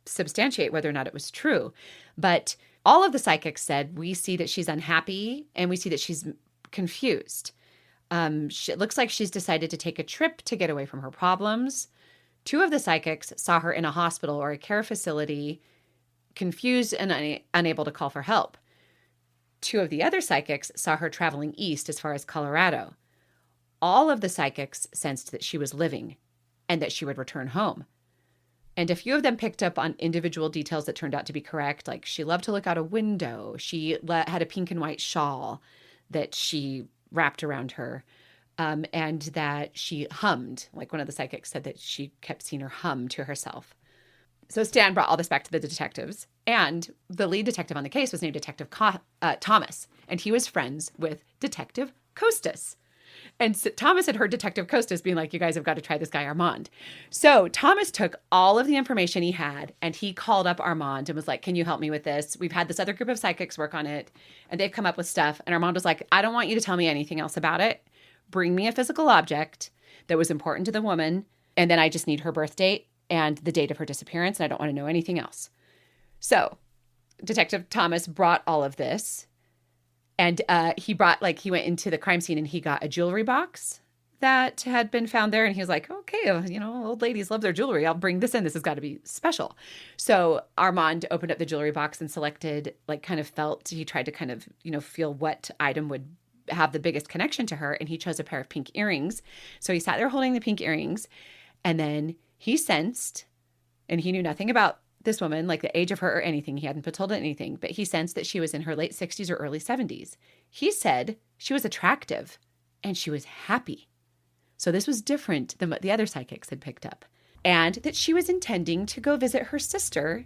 substantiate whether or not it was true. But all of the psychics said, we see that she's unhappy and we see that she's confused. It looks like she's decided to take a trip to get away from her problems. 2 of the psychics saw her in a hospital or a care facility, confused and unable to call for help. 2 of the other psychics saw her traveling east as far as Colorado. All of the psychics sensed that she was living and that she would return home. And a few of them picked up on individual details that turned out to be correct, like she loved to look out a window. She had a pink and white shawl that she wrapped around her, and that she hummed. Like one of the psychics said that she kept seeing her hum to herself. So Stan brought all this back to the detectives, and the lead detective on the case was named Detective Thomas, and he was friends with Detective Costas. And so Thomas had heard Detective Costas being like, you guys have got to try this guy Armand. So Thomas took all of the information he had and he called up Armand and was like, can you help me with this? We've had this other group of psychics work on it and they've come up with stuff. And Armand was like, I don't want you to tell me anything else about it. Bring me a physical object that was important to the woman. And then I just need her birth date and the date of her disappearance. And I don't want to know anything else. So Detective Thomas brought all of this. And he went into the crime scene and he got a jewelry box that had been found there. And he was like, okay, old ladies love their jewelry. I'll bring this in. This has got to be special. So Armand opened up the jewelry box and selected, he tried to kind of, feel what item would have the biggest connection to her. And he chose a pair of pink earrings. So he sat there holding the pink earrings. And then he sensed, and he knew nothing about this woman, like the age of her or anything. He hadn't been told anything, but he sensed that she was in her late 60s or early 70s. He said she was attractive and she was happy. So this was different than what the other psychics had picked up. And that she was intending to go visit her sister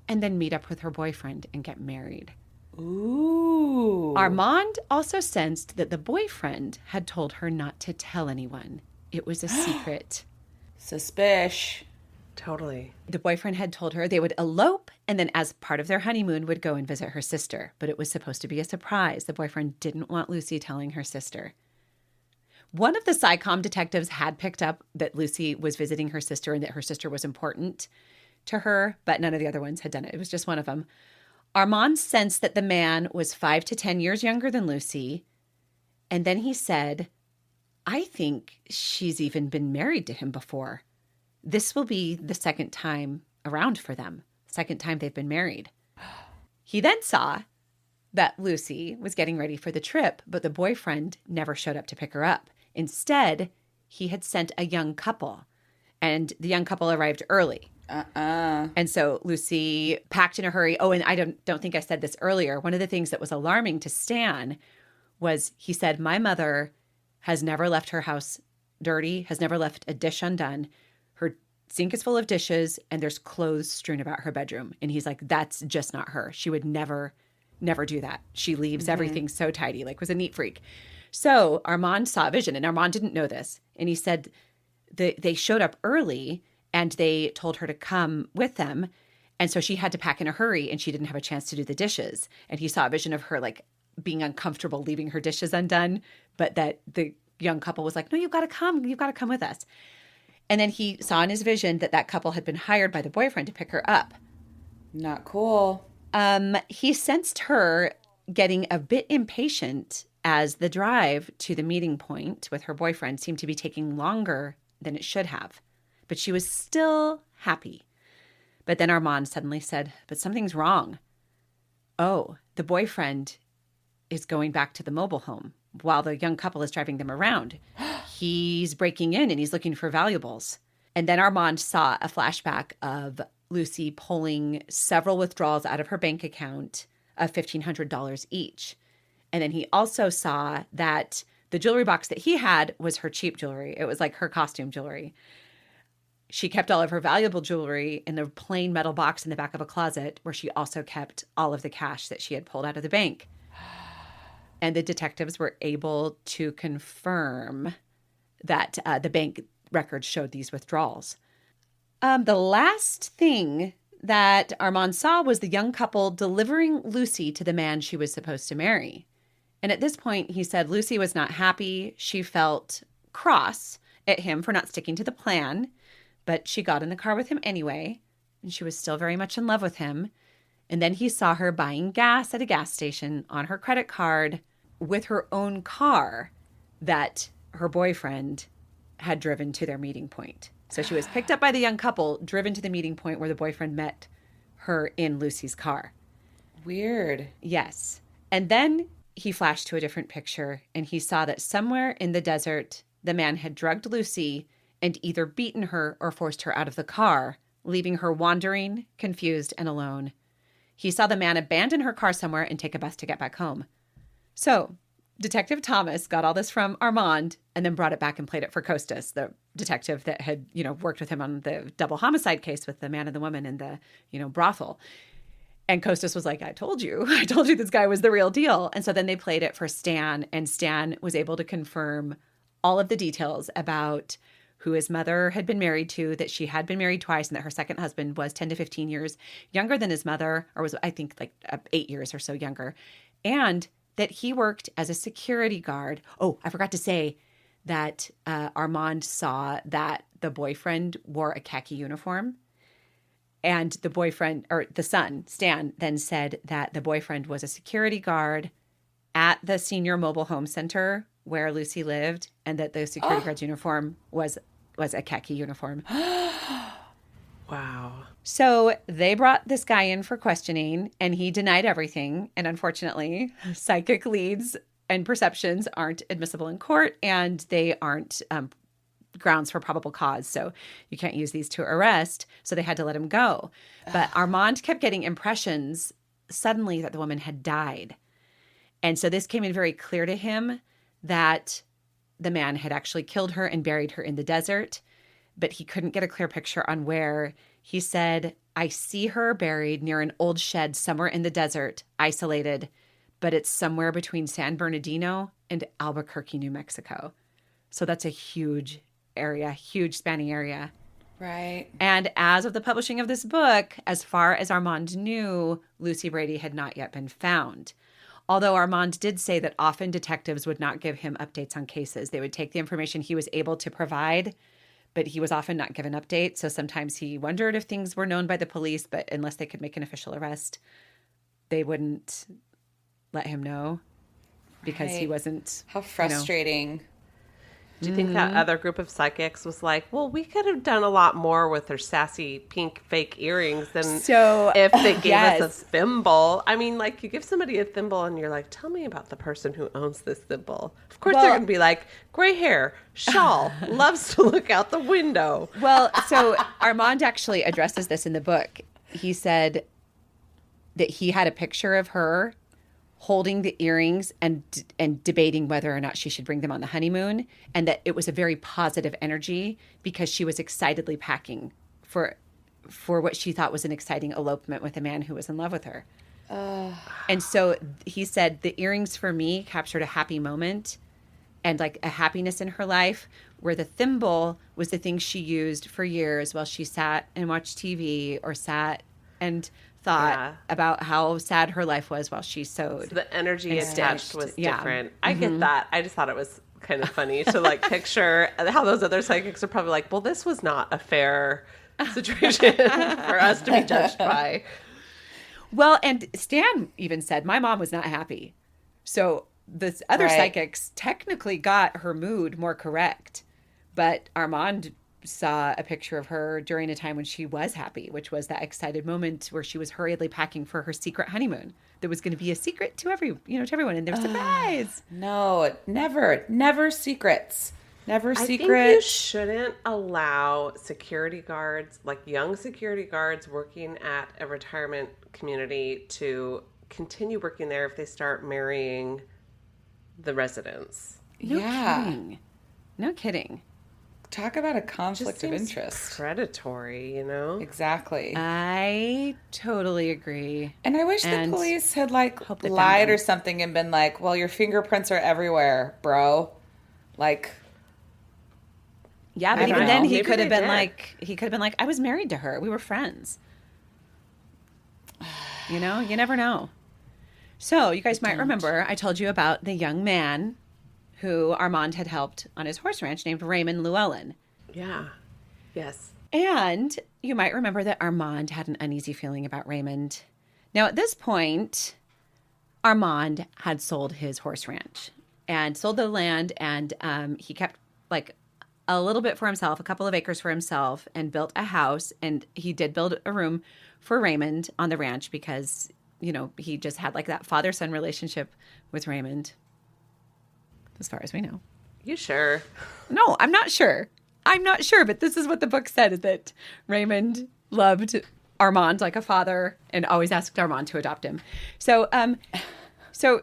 and then meet up with her boyfriend and get married. Ooh. Armand also sensed that the boyfriend had told her not to tell anyone. It was a secret. Suspicious. Totally. The boyfriend had told her they would elope and then as part of their honeymoon would go and visit her sister. But it was supposed to be a surprise. The boyfriend didn't want Lucy telling her sister. One of the SciComm detectives had picked up that Lucy was visiting her sister and that her sister was important to her, but none of the other ones had done it. It was just one of them. Armand sensed that the man was 5 to 10 years younger than Lucy. And then he said, I think she's even been married to him before. This will be the second time around for them, second time they've been married. He then saw that Lucy was getting ready for the trip, but the boyfriend never showed up to pick her up. Instead, he had sent a young couple, and the young couple arrived early. And so Lucy packed in a hurry. Oh, and I don't think I said this earlier. One of the things that was alarming to Stan was he said, my mother has never left her house dirty, has never left a dish undone. Her sink is full of dishes and there's clothes strewn about her bedroom. And he's like, that's just not her. She would never do that. She leaves everything so tidy, was a neat freak. So Armand saw a vision, and Armand didn't know this. And he said they showed up early and they told her to come with them. And so she had to pack in a hurry and she didn't have a chance to do the dishes. And he saw a vision of her being uncomfortable, leaving her dishes undone, but that the young couple was like, no, you've got to come with us. And then he saw in his vision that couple had been hired by the boyfriend to pick her up. Not cool. He sensed her getting a bit impatient as the drive to the meeting point with her boyfriend seemed to be taking longer than it should have. But she was still happy. But then Armand suddenly said, but something's wrong. Oh, the boyfriend is going back to the mobile home while the young couple is driving them around. He's breaking in and he's looking for valuables. And then Armand saw a flashback of Lucy pulling several withdrawals out of her bank account of $1,500 each. And then he also saw that the jewelry box that he had was her cheap jewelry. It was like her costume jewelry. She kept all of her valuable jewelry in the plain metal box in the back of a closet where she also kept all of the cash that she had pulled out of the bank. And the detectives were able to confirm that the bank records showed these withdrawals. The last thing that Armand saw was the young couple delivering Lucy to the man she was supposed to marry. And at this point, he said Lucy was not happy. She felt cross at him for not sticking to the plan, but she got in the car with him anyway, and she was still very much in love with him. And then he saw her buying gas at a gas station on her credit card with her own car that her boyfriend had driven to their meeting point. So she was picked up by the young couple, driven to the meeting point where the boyfriend met her in Lucy's car. Weird. Yes. And then he flashed to a different picture, and he saw that somewhere in the desert, the man had drugged Lucy and either beaten her or forced her out of the car, leaving her wandering, confused, and alone. He saw the man abandon her car somewhere and take a bus to get back home. So Detective Thomas got all this from Armand and then brought it back and played it for Costas, the detective that had, worked with him on the double homicide case with the man and the woman in the, brothel. And Costas was like, I told you this guy was the real deal. And so then they played it for Stan, and Stan was able to confirm all of the details about who his mother had been married to, that she had been married twice, and that her second husband was 10 to 15 years younger than his mother, or was, I think, like 8 years or so younger. And that he worked as a security guard. Oh, I forgot to say that Armand saw that the boyfriend wore a khaki uniform. And the boyfriend, or the son, Stan, then said that the boyfriend was a security guard at the senior mobile home center where Lucy lived, and that the security guard's uniform was a khaki uniform. Wow. So they brought this guy in for questioning, and he denied everything. And unfortunately, psychic leads and perceptions aren't admissible in court, and they aren't grounds for probable cause. So you can't use these to arrest. So they had to let him go. But Armand kept getting impressions suddenly that the woman had died. And so this came in very clear to him that the man had actually killed her and buried her in the desert, but he couldn't get a clear picture on where. He said, I see her buried near an old shed somewhere in the desert, isolated, but it's somewhere between San Bernardino and Albuquerque, New Mexico. So that's a huge area, huge spanning area. Right. And as of the publishing of this book, as far as Armand knew, Lucy Brady had not yet been found. Although Armand did say that often detectives would not give him updates on cases. They would take the information he was able to provide, but he was often not given updates. So sometimes he wondered if things were known by the police, but unless they could make an official arrest, they wouldn't let him know because he wasn't. How frustrating. Do you think that other group of psychics was like, well, we could have done a lot more with her sassy pink fake earrings than if they gave us a thimble? I mean, like, you give somebody a thimble and you're like, tell me about the person who owns this thimble. Of course, they're going to be like, gray hair, shawl, loves to look out the window. Well, so Armand actually addresses this in the book. He said that he had a picture of her holding the earrings and debating whether or not she should bring them on the honeymoon, and that it was a very positive energy because she was excitedly packing for what she thought was an exciting elopement with a man who was in love with her. And so he said the earrings for me captured a happy moment and like a happiness in her life, where the thimble was the thing she used for years while she sat and watched TV or sat and thought about how sad her life was while she sewed. So the energy attached was different. I get that. I just thought it was kind of funny to like picture how those other psychics are probably like, well, this was not a fair situation for us to be judged by. Well, and Stan even said, my mom was not happy. So the other psychics technically got her mood more correct. But Armand saw a picture of her during a time when she was happy, which was that excited moment where she was hurriedly packing for her secret honeymoon. There was going to be a secret to everyone, and they're surprise. No, never secrets. Never secrets. I think you shouldn't allow security guards, like young security guards working at a retirement community, to continue working there if they start marrying the residents. No kidding. Talk about a Just conflict of seems interest. predatory, you know? Exactly. I totally agree. And I wish the And police had like hope they found lied him. or something and been like, well, your fingerprints are everywhere, bro. Like, Yeah, I but don't even then know. he Maybe could have they been did. like, I was married to her. We were friends. You know, you never know. So you guys might remember I told you about the young man who Armand had helped on his horse ranch named Raymond Llewellyn. Yeah. Yes. And you might remember that Armand had an uneasy feeling about Raymond. Now, at this point, Armand had sold his horse ranch and sold the land, and he kept like a little bit for himself, a couple of acres for himself, and built a house. And he did build a room for Raymond on the ranch because, you know, he just had like that father-son relationship with Raymond, as far as we know. You sure? No, I'm not sure. I'm not sure, but this is what the book said, is that Raymond loved Armand like a father and always asked Armand to adopt him. So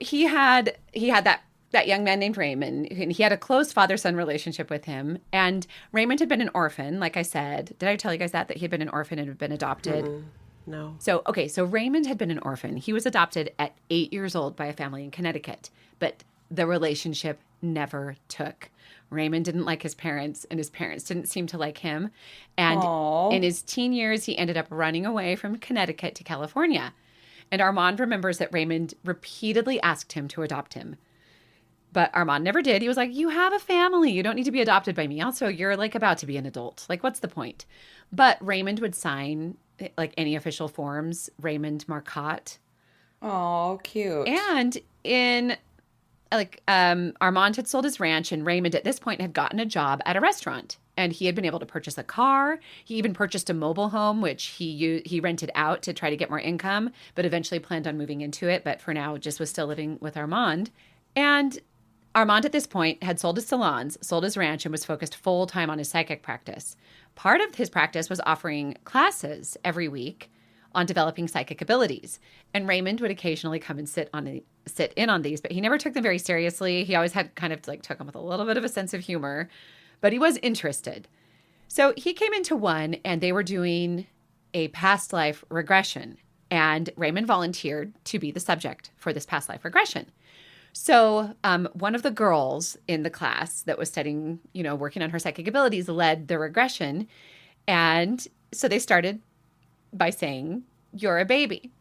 he had that young man named Raymond, and he had a close father-son relationship with him. And Raymond had been an orphan, like I said. Did I tell you guys that he had been an orphan and had been adopted? No. So Raymond had been an orphan. He was adopted at 8 years old by a family in Connecticut, but the relationship never took. Raymond didn't like his parents, and his parents didn't seem to like him. And Aw. in his teen years, he ended up running away from Connecticut to California. And Armand remembers that Raymond repeatedly asked him to adopt him. But Armand never did. He was like, you have a family. You don't need to be adopted by me. Also, you're like about to be an adult. Like, what's the point? But Raymond would sign like any official forms, Armand Marcotte. oh, cute. And in Armand had sold his ranch, and Raymond at this point had gotten a job at a restaurant, and he had been able to purchase a car. He even purchased a mobile home, which he rented out to try to get more income, but eventually planned on moving into it. But for now, just was still living with Armand. And Armand at this point had sold his salons, sold his ranch, and was focused full time on his psychic practice. Part of his practice was offering classes every week on developing psychic abilities. And Raymond would occasionally come and sit in on these, but he never took them very seriously. He always had kind of like took them with a little bit of a sense of humor, but he was interested. So he came into one, and they were doing a past life regression, and Raymond volunteered to be the subject for this past life regression. So one of the girls in the class that was studying, you know, working on her psychic abilities led the regression. And so they started by saying, you're a baby.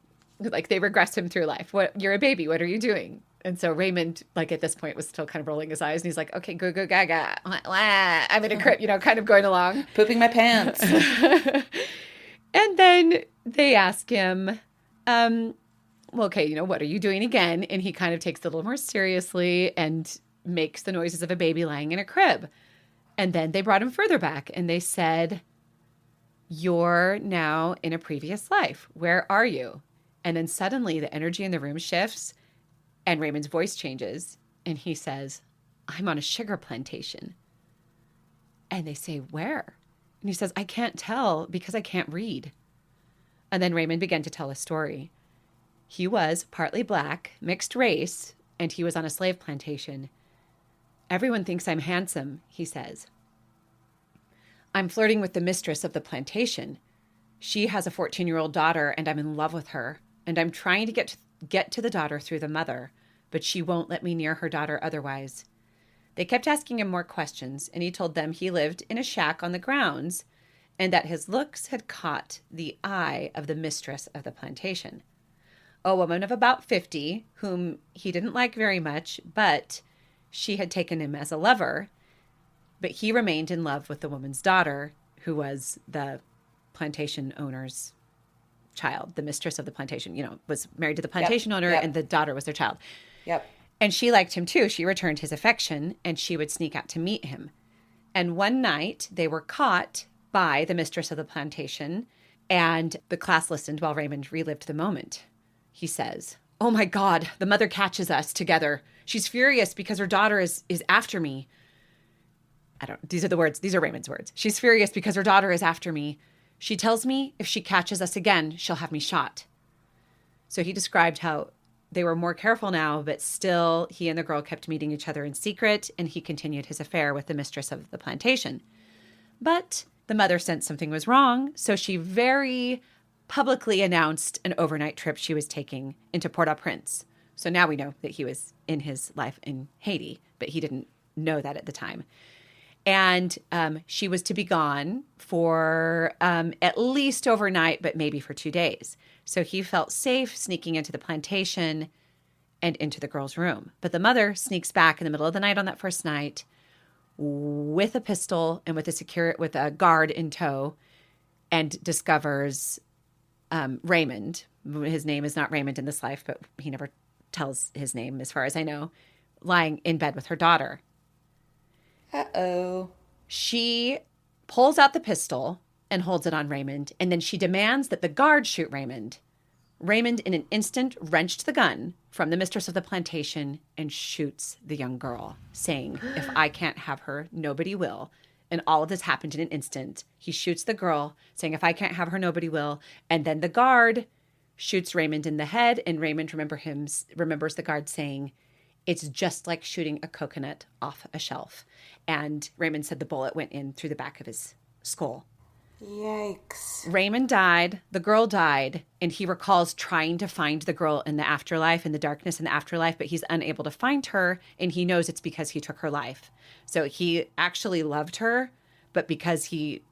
Like they regressed him through life. You're a baby. What are you doing? And so Raymond, like at this point, was still kind of rolling his eyes, and he's like, okay, go, go, gaga. I'm in a crib, you know, kind of going along. Pooping my pants. And then they ask him, well, okay, you know, what are you doing again? And he kind of takes it a little more seriously and makes the noises of a baby lying in a crib. And then they brought him further back, and they said, you're now in a previous life. Where are you? And then suddenly the energy in the room shifts, and Raymond's voice changes, and he says, I'm on a sugar plantation. And they say, where? And he says, I can't tell because I can't read. And then Raymond began to tell a story. He was partly black, mixed race, and he was on a slave plantation. Everyone thinks I'm handsome, he says. I'm flirting with the mistress of the plantation. She has a 14-year-old daughter, and I'm in love with her. And I'm trying to get to the daughter through the mother, but she won't let me near her daughter otherwise. They kept asking him more questions, and he told them he lived in a shack on the grounds, and that his looks had caught the eye of the mistress of the plantation, a woman of about 50, whom he didn't like very much, but she had taken him as a lover. But he remained in love with the woman's daughter, who was the plantation owner's child. The mistress of the plantation, you know, was married to the plantation owner, and the daughter was their child. Yep. And she liked him too. She returned his affection, and she would sneak out to meet him. And one night they were caught by the mistress of the plantation, and the class listened while Raymond relived the moment. He says, oh my God, the mother catches us together. She's furious because her daughter is after me. These are the words. These are Raymond's words. She's furious because her daughter is after me. She tells me if she catches us again, she'll have me shot. So he described how they were more careful now, but still he and the girl kept meeting each other in secret, and he continued his affair with the mistress of the plantation. But the mother sensed something was wrong, so she very publicly announced an overnight trip she was taking into Port-au-Prince. So now we know that he was in his life in Haiti, but he didn't know that at the time. And she was to be gone for at least overnight, but maybe for 2 days. So he felt safe sneaking into the plantation and into the girl's room. But the mother sneaks back in the middle of the night on that first night with a pistol and with a guard in tow, and discovers Raymond. His name is not Raymond in this life, but he never tells his name as far as I know, lying in bed with her daughter. Uh-oh. She pulls out the pistol and holds it on Raymond, and then she demands that the guard shoot Raymond. Raymond, in an instant, wrenched the gun from the mistress of the plantation and shoots the young girl, saying, "If I can't have her, nobody will." And all of this happened in an instant. He shoots the girl, saying, "If I can't have her, nobody will." And then the guard shoots Raymond in the head, and Raymond remembers the guard saying, "It's just like shooting a coconut off a shelf." And Raymond said the bullet went in through the back of his skull. Yikes. Raymond died, the girl died, and he recalls trying to find the girl in the afterlife, in the darkness in the afterlife, but he's unable to find her, and he knows it's because he took her life. So he actually loved her, but because he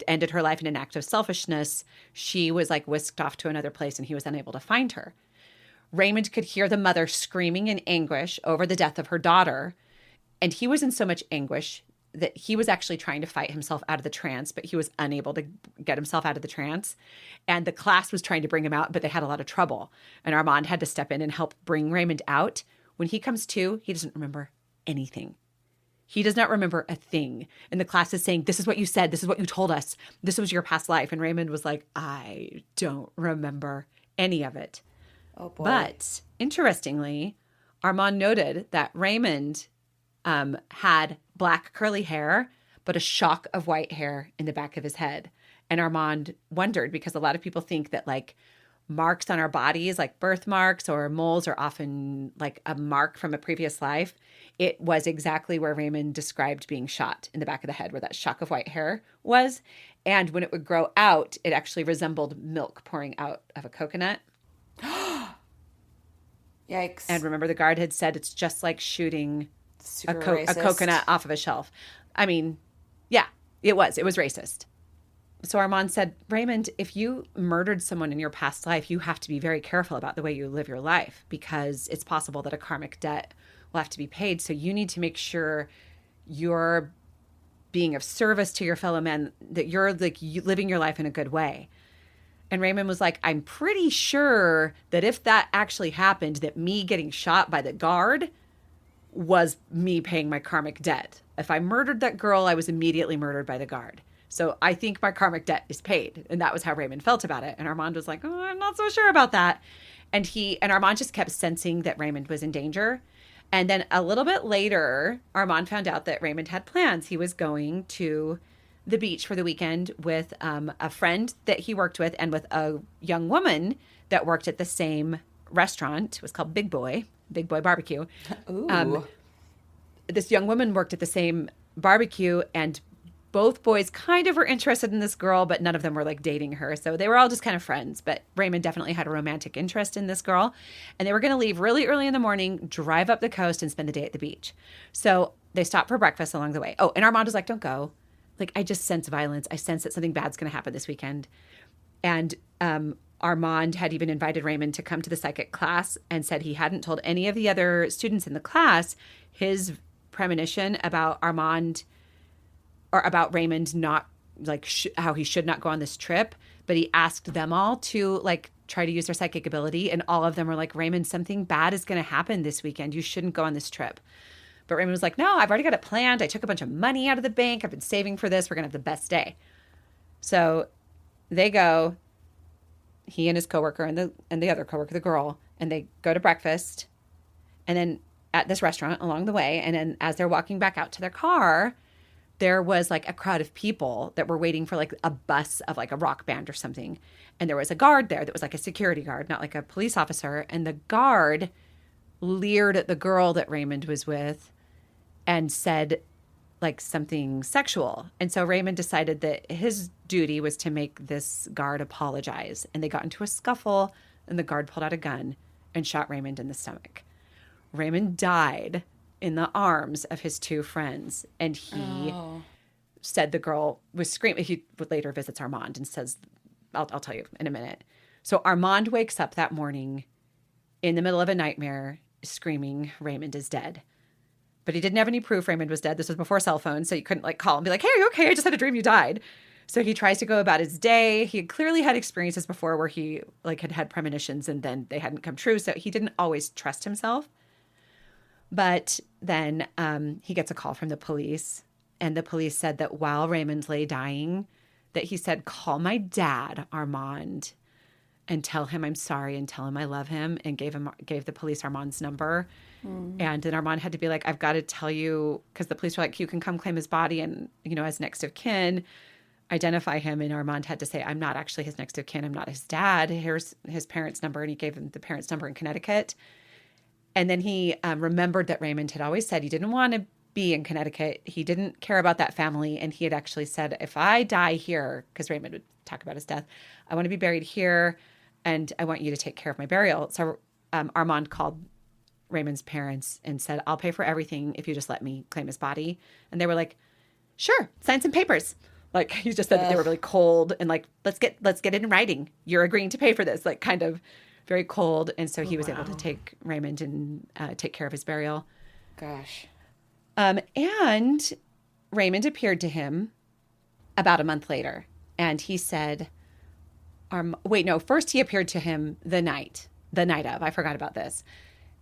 ended her life in an act of selfishness, she was like whisked off to another place, and he was unable to find her. Raymond could hear the mother screaming in anguish over the death of her daughter, and he was in so much anguish that he was actually trying to fight himself out of the trance, but he was unable to get himself out of the trance. And the class was trying to bring him out, but they had a lot of trouble. And Armand had to step in and help bring Raymond out. When he comes to, he doesn't remember anything. He does not remember a thing. And the class is saying, "This is what you said. This is what you told us. This was your past life." And Raymond was like, "I don't remember any of it." Oh, boy. But interestingly, Armand noted that Raymond had black curly hair, but a shock of white hair in the back of his head. And Armand wondered, because a lot of people think that like marks on our bodies, like birthmarks or moles, are often like a mark from a previous life. It was exactly where Raymond described being shot, in the back of the head, where that shock of white hair was. And when it would grow out, it actually resembled milk pouring out of a coconut. Yikes. And remember, the guard had said it's just like shooting a Racist. coconut off of a shelf. I mean, yeah, it was racist. So Armand said, "Raymond, if you murdered someone in your past life, you have to be very careful about the way you live your life, because it's possible that a karmic debt will have to be paid. So you need to make sure you're being of service to your fellow men, that you're like living your life in a good way." And Raymond was like, "I'm pretty sure that if that actually happened, that me getting shot by the guard was me paying my karmic debt. If I murdered that girl, I was immediately murdered by the guard. So I think my karmic debt is paid." And that was how Raymond felt about it. And Armand was like, "Oh, I'm not so sure about that." And Armand just kept sensing that Raymond was in danger. And then a little bit later, Armand found out that Raymond had plans. He was going to the beach for the weekend with a friend that he worked with, and with a young woman that worked at the same restaurant. It was called Big Boy Barbecue. Ooh. This young woman worked at the same barbecue, and both boys kind of were interested in this girl, but none of them were like dating her. So they were all just kind of friends. But Raymond definitely had a romantic interest in this girl. And they were going to leave really early in the morning, drive up the coast, and spend the day at the beach. So they stopped for breakfast along the way. Oh, and Armand was like, "Don't go. Like, I just sense violence. I sense that something bad's going to happen this weekend." And Armand had even invited Raymond to come to the psychic class, and said he hadn't told any of the other students in the class his premonition about Armand, or about Raymond not like how he should not go on this trip. But he asked them all to like try to use their psychic ability. And all of them were like, "Raymond, something bad is going to happen this weekend. You shouldn't go on this trip." But Raymond was like, "No, I've already got it planned. I took a bunch of money out of the bank. I've been saving for this. We're going to have the best day." So they go, he and his coworker and the other coworker, the girl, and they go to breakfast. And then at this restaurant along the way, and then as they're walking back out to their car, there was like a crowd of people that were waiting for like a bus of like a rock band or something. And there was a guard there that was like a security guard, not like a police officer. And the guard leered at the girl that Raymond was with and said, like something sexual. And so Raymond decided that his duty was to make this guard apologize. And they got into a scuffle, and the guard pulled out a gun and shot Raymond in the stomach. Raymond died in the arms of his two friends. And he said the girl was screaming. He later visits Armand and says, I'll tell you in a minute. So Armand wakes up that morning in the middle of a nightmare screaming, Raymond is dead. But he didn't have any proof Raymond was dead. This was before cell phones, so you couldn't like call and be like, hey, are you okay? I just had a dream you died. So he tries to go about his day. He had clearly had experiences before where he like had premonitions and then they hadn't come true. So he didn't always trust himself. But then he gets a call from the police, and the police said that while Raymond lay dying, that he said, call my dad, Armand, and tell him I'm sorry and tell him I love him, and gave the police Armand's number. And then Armand had to be like, I've got to tell you, because the police were like, you can come claim his body and, you know, as next of kin, identify him. And Armand had to say, I'm not actually his next of kin. I'm not his dad. Here's his parents' number. And he gave him the parents' number in Connecticut. And then he remembered that Raymond had always said he didn't want to be in Connecticut. He didn't care about that family. And he had actually said, if I die here, because Raymond would talk about his death, I want to be buried here and I want you to take care of my burial. So Armand called Raymond's parents and said, I'll pay for everything if you just let me claim his body. And they were like, sure, sign some papers. Like he just said that they were really cold and like, let's get it in writing. You're agreeing to pay for this, like kind of very cold. And so he was able to take Raymond and take care of his burial. Gosh. And Raymond appeared to him about a month later. And he said, first he appeared to him the night of, I forgot about this.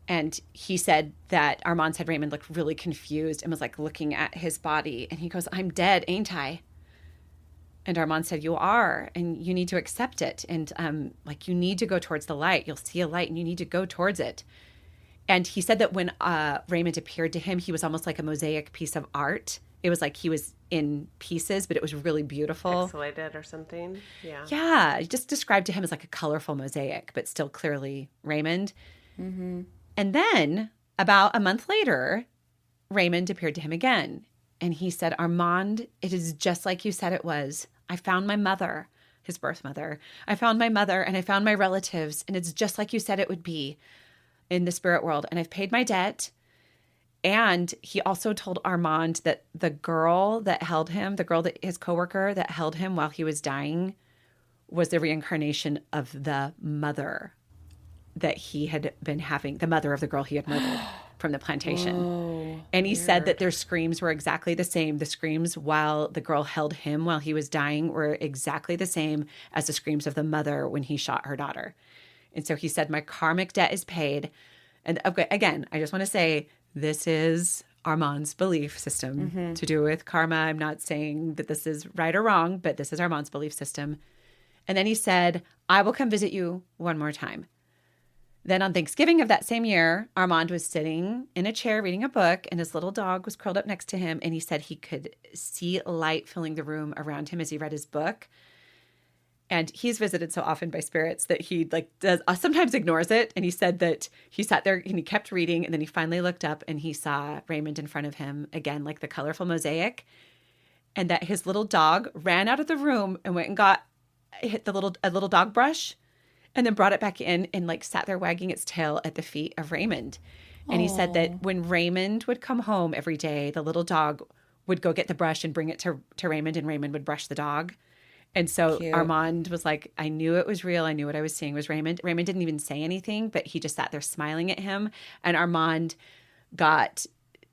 And he said that Armand said Raymond looked really confused and was like looking at his body. And he goes, I'm dead, ain't I? And Armand said, you are, and you need to accept it. And like, you need to go towards the light. You'll see a light and you need to go towards it. And he said that when Raymond appeared to him, he was almost like a mosaic piece of art. It was like he was in pieces, but it was really beautiful. Pixelated or something. Yeah. Yeah. He just described to him as like a colorful mosaic, but still clearly Raymond. Mm-hmm. And then about a month later, Raymond appeared to him again. And he said, Armand, it is just like you said it was. I found my mother, his birth mother. I found my mother and I found my relatives. And it's just like you said it would be in the spirit world. And I've paid my debt. And he also told Armand that the girl that held him, his coworker that held him while he was dying, was the reincarnation of the mother that he had been having, the mother of the girl he had murdered from the plantation. Whoa, and he weird. said that their screams were exactly the same. The screams while the girl held him while he was dying were exactly the same as the screams of the mother when he shot her daughter. And so he said, my karmic debt is paid. And okay, again, I just want to say, this is Armand's belief system to do with karma. I'm not saying that this is right or wrong, but this is Armand's belief system. And then he said, I will come visit you one more time. Then on Thanksgiving of that same year, Armand was sitting in a chair reading a book, and his little dog was curled up next to him. And he said he could see light filling the room around him as he read his book. And he's visited so often by spirits that he sometimes ignores it. And he said that he sat there and he kept reading. And then he finally looked up and he saw Raymond in front of him again, like the colorful mosaic. And that his little dog ran out of the room and went and hit a little dog brush and then brought it back in and like sat there wagging its tail at the feet of Raymond. And he said that when Raymond would come home every day, the little dog would go get the brush and bring it to Raymond, and Raymond would brush the dog. And so Cute. Armand was like, I knew it was real. I knew what I was seeing was Raymond. Raymond didn't even say anything, but he just sat there smiling at him. And Armand got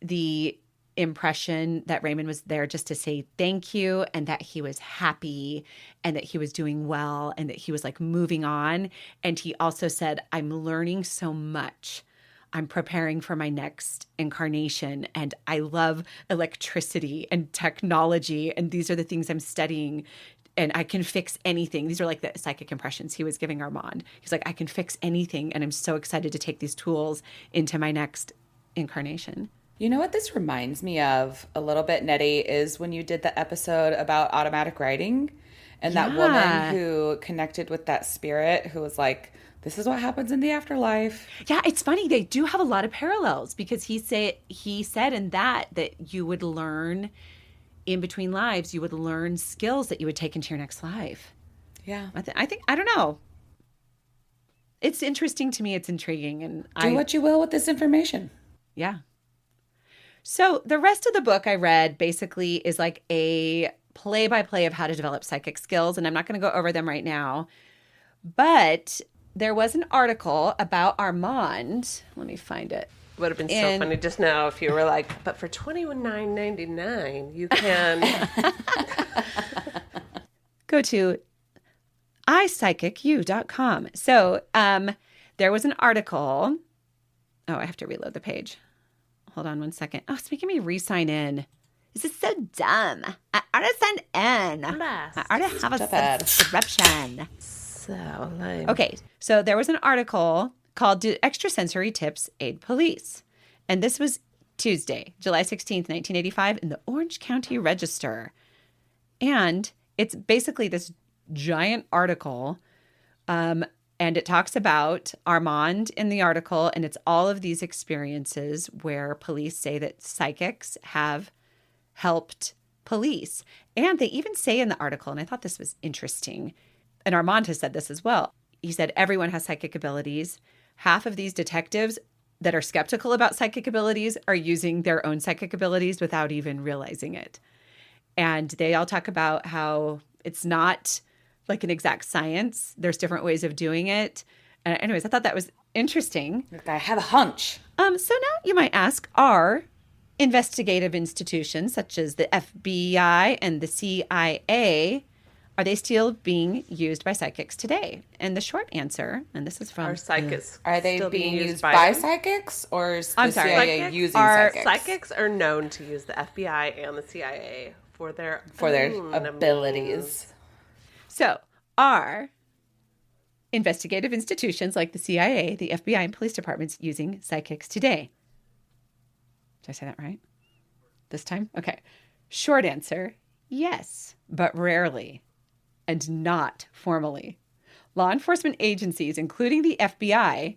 the impression that Raymond was there just to say thank you, and that he was happy and that he was doing well and that he was like moving on. And he also said, I'm learning so much. I'm preparing for my next incarnation, and I love electricity and technology, and these are the things I'm studying. And I can fix anything. These are like the psychic impressions he was giving Armand. He's like, I can fix anything. And I'm so excited to take these tools into my next incarnation. You know what this reminds me of a little bit, Nettie, is when you did the episode about automatic writing and that woman who connected with that spirit who was like This is what happens in the afterlife. Yeah, it's funny. They do have a lot of parallels because he said in that you would learn in between lives, you would learn skills that you would take into your next life. Yeah. I think I don't know. It's interesting to me. It's intriguing, and Do what you will with this information. Yeah. So the rest of the book I read basically is like a play-by-play of how to develop psychic skills, and I'm not going to go over them right now. But there was an article about Armand. Let me find it. Would have been so funny just now if you were like, but for $29.99, you can go to iPsychic.gov. So there was an article. Oh, I have to reload the page. Hold on one second. Oh, it's making me re-sign in. This is so dumb. I ought to sign in. Blast. I ought to have a subscription. So lame. Okay, so there was an article called "Do Extrasensory Tips Aid Police?" And this was Tuesday, July 16th, 1985 in the Orange County Register. And it's basically this giant article, and it talks about Armand in the article, and it's all of these experiences where police say that psychics have helped police. And they even say in the article, and I thought this was interesting, and Armand has said this as well. He said, everyone has psychic abilities. Half of these detectives that are skeptical about psychic abilities are using their own psychic abilities without even realizing it. And they all talk about how it's not like an exact science. There's different ways of doing it. And anyways, I thought that was interesting. I have a hunch. So now you might ask, are investigative institutions such as the FBI and the CIA, are they still being used by psychics today? And the short answer, and this is from... Are psychics Are they still being used by psychics, or is the CIA Psychics using are, psychics? Psychics are known to use the FBI and the CIA for their own abilities. So, are investigative institutions like the CIA, the FBI, and police departments using psychics today? Did I say that right? This time? Okay. Short answer, yes, but rarely and not formally. Law enforcement agencies, including the FBI,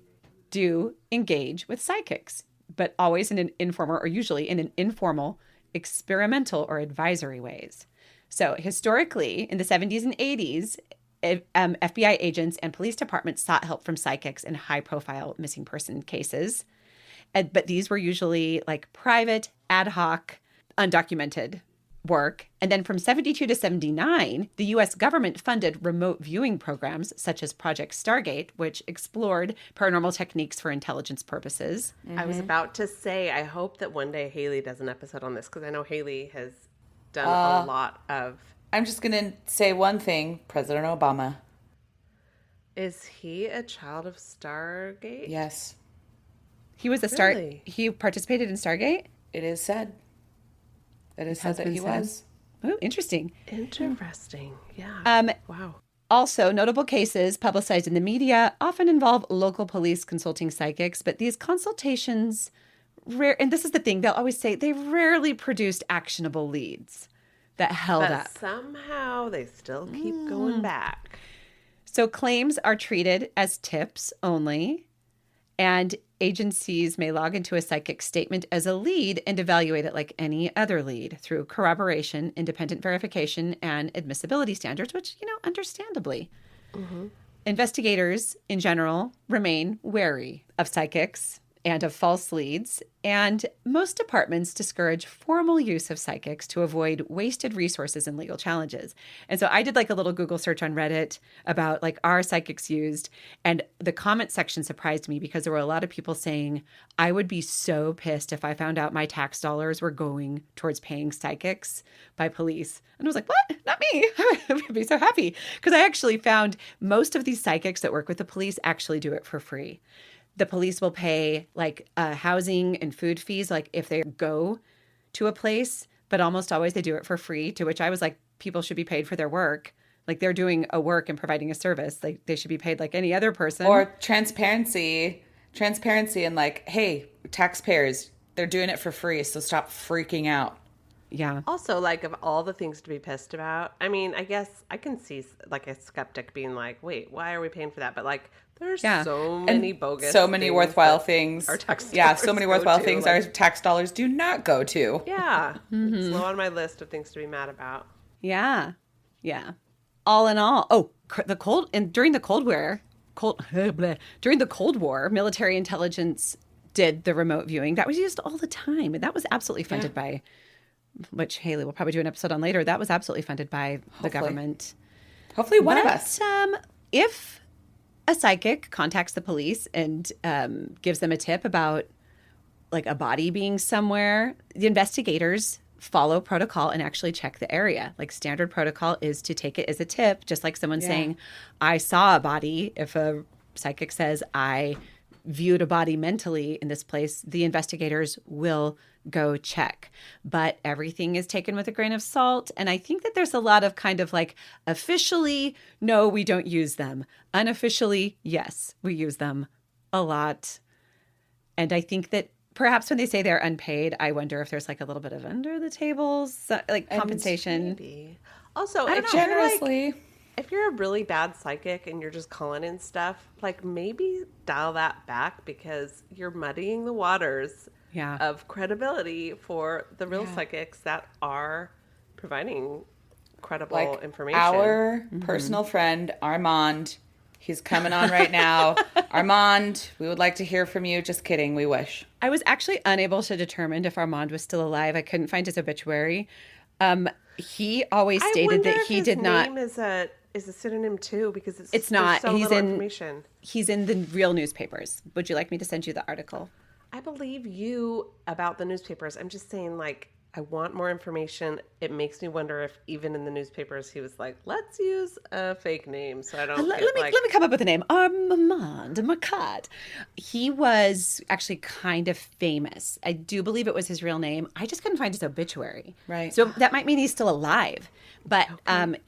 do engage with psychics, but always in an informal, or usually in an informal, experimental, or advisory ways. So historically, in the 70s and 80s, FBI agents and police departments sought help from psychics in high-profile missing person cases. But these were usually like private, ad hoc, undocumented work. And then from 72 to 79, the U.S. government funded remote viewing programs such as Project Stargate, which explored paranormal techniques for intelligence purposes. Mm-hmm. I was about to say, I hope that one day Haley does an episode on this, because I know Haley has done a lot of... I'm just going to say one thing. President Obama. Is he a child of Stargate? Yes. He was he participated in Stargate? It is said. It is said that he was. Oh, interesting. Interesting. Yeah. Wow. Also, notable cases publicized in the media often involve local police consulting psychics, but these consultations, and this is the thing, they'll always say they rarely produced actionable leads that held up. Somehow they still keep going back. So claims are treated as tips only, and agencies may log into a psychic statement as a lead and evaluate it like any other lead through corroboration, independent verification, and admissibility standards, which, understandably. Mm-hmm. Investigators, in general, remain wary of psychics and of false leads, and most departments discourage formal use of psychics to avoid wasted resources and legal challenges. And so I did like a little Google search on Reddit about like, are psychics used? And the comment section surprised me because there were a lot of people saying, I would be so pissed if I found out my tax dollars were going towards paying psychics by police. And I was like, what? Not me. I would be so happy. Because I actually found most of these psychics that work with the police actually do it for free. The police will pay like housing and food fees, like if they go to a place, but almost always they do it for free, to which I was like, people should be paid for their work. Like they're doing a work and providing a service. Like they should be paid like any other person. Or transparency and like, hey, taxpayers, they're doing it for free, so stop freaking out. Yeah. Also, like, of all the things to be pissed about, I mean, I guess I can see like a skeptic being like, wait, why are we paying for that? But like, There's Yeah. so many bogus so many things worthwhile that things. our tax Yeah, so dollars many go worthwhile to, things like, our tax dollars do not go to. yeah. It's low on my list of things to be mad about. Yeah. Yeah. All in all, the cold and during the Cold War, during the Cold War, military intelligence did the remote viewing. That was used all the time, and that was absolutely funded by, which Haley will probably do an episode on later. That was absolutely funded by the government. Hopefully one of But, us. If a psychic contacts the police and gives them a tip about like a body being somewhere, the investigators follow protocol and actually check the area. Like standard protocol is to take it as a tip, just like someone saying, I saw a body. If a psychic says, I viewed a body mentally in this place, the investigators will go check. But everything is taken with a grain of salt. And I think that there's a lot of kind of like officially, no, we don't use them. Unofficially, yes, we use them a lot. And I think that perhaps when they say they're unpaid, I wonder if there's like a little bit of under the tables, like compensation. Maybe. Also, Generously. if you're a really bad psychic and you're just calling in stuff, like maybe dial that back because you're muddying the waters of credibility for the real psychics that are providing credible information. Our personal friend, Armand, he's coming on right now. Armand, we would like to hear from you. Just kidding. We wish. I was actually unable to determine if Armand was still alive. I couldn't find his obituary. He always stated that he did not. Name is a pseudonym too because It's not. So He's little in information. He's in the real newspapers. Would you like me to send you the article? I believe you about the newspapers. I'm just saying, like, I want more information. It makes me wonder if even in the newspapers he was like, let's use a fake name so I don't Let get, me come up with a name. Armand Marcotte. He was actually kind of famous. I do believe it was his real name. I just couldn't find his obituary. Right. So that might mean he's still alive. But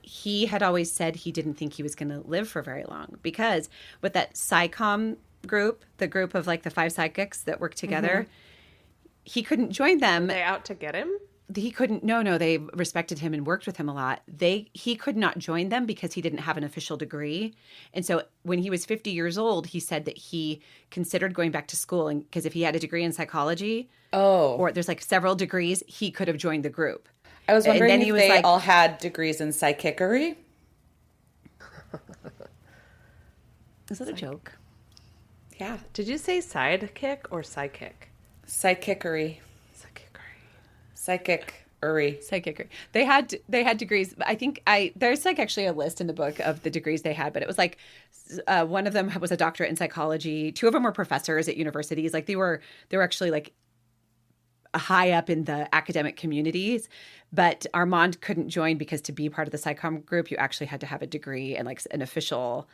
he had always said he didn't think he was going to live for very long because with that SciComm group, the group of like the 5 psychics that work together, he couldn't join them. They out to get him? He couldn't. No, they respected him and worked with him a lot. He could not join them because he didn't have an official degree. And so when he was 50 years old, he said that he considered going back to school, and because if he had a degree in psychology, or there's like several degrees, he could have joined the group. I was wondering then if he was they like- all had degrees in psychicery. Is that a joke? Yeah. Did you say sidekick or psychic? Psychicery. Psychicery. Psychic. They had degrees. I think there's like actually a list in the book of the degrees they had, but it was like one of them was a doctorate in psychology. 2 of them were professors at universities. Like they were actually like high up in the academic communities. But Armand couldn't join because to be part of the SciComm group, you actually had to have a degree and like an official.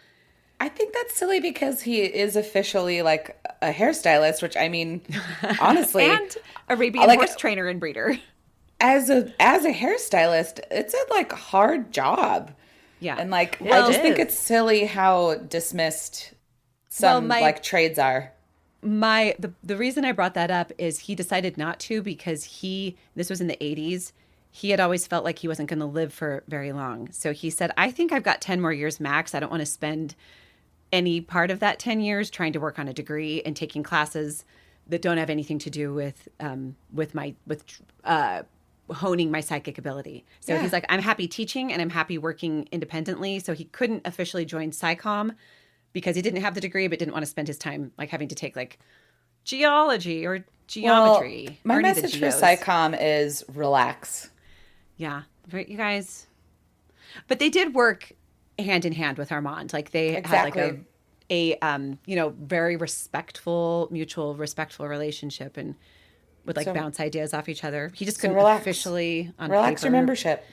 I think that's silly because he is officially like a hairstylist, which I mean, honestly, And Arabian like- horse trainer and breeder. as a hairstylist, it's a like hard job. Yeah. And like Well, I just it think is. it's silly how dismissed some like trades are. The reason I brought that up is he decided not to because this was in the 80s. He had always felt like he wasn't going to live for very long. So he said, I think I've got 10 more years max. I don't want to spend any part of that 10 years trying to work on a degree and taking classes that don't have anything to do with honing my psychic ability. So he's like, I'm happy teaching and I'm happy working independently. So he couldn't officially join SciComm because he didn't have the degree, but didn't want to spend his time like having to take like geology or geometry. Well, or my any of the message for geos. SciComm is relax. Yeah, right, you guys. But they did work hand in hand with Armand. Like they had like a very mutual respectful relationship and would like bounce ideas off each other. He just couldn't relax. officially on Relax paper. your membership.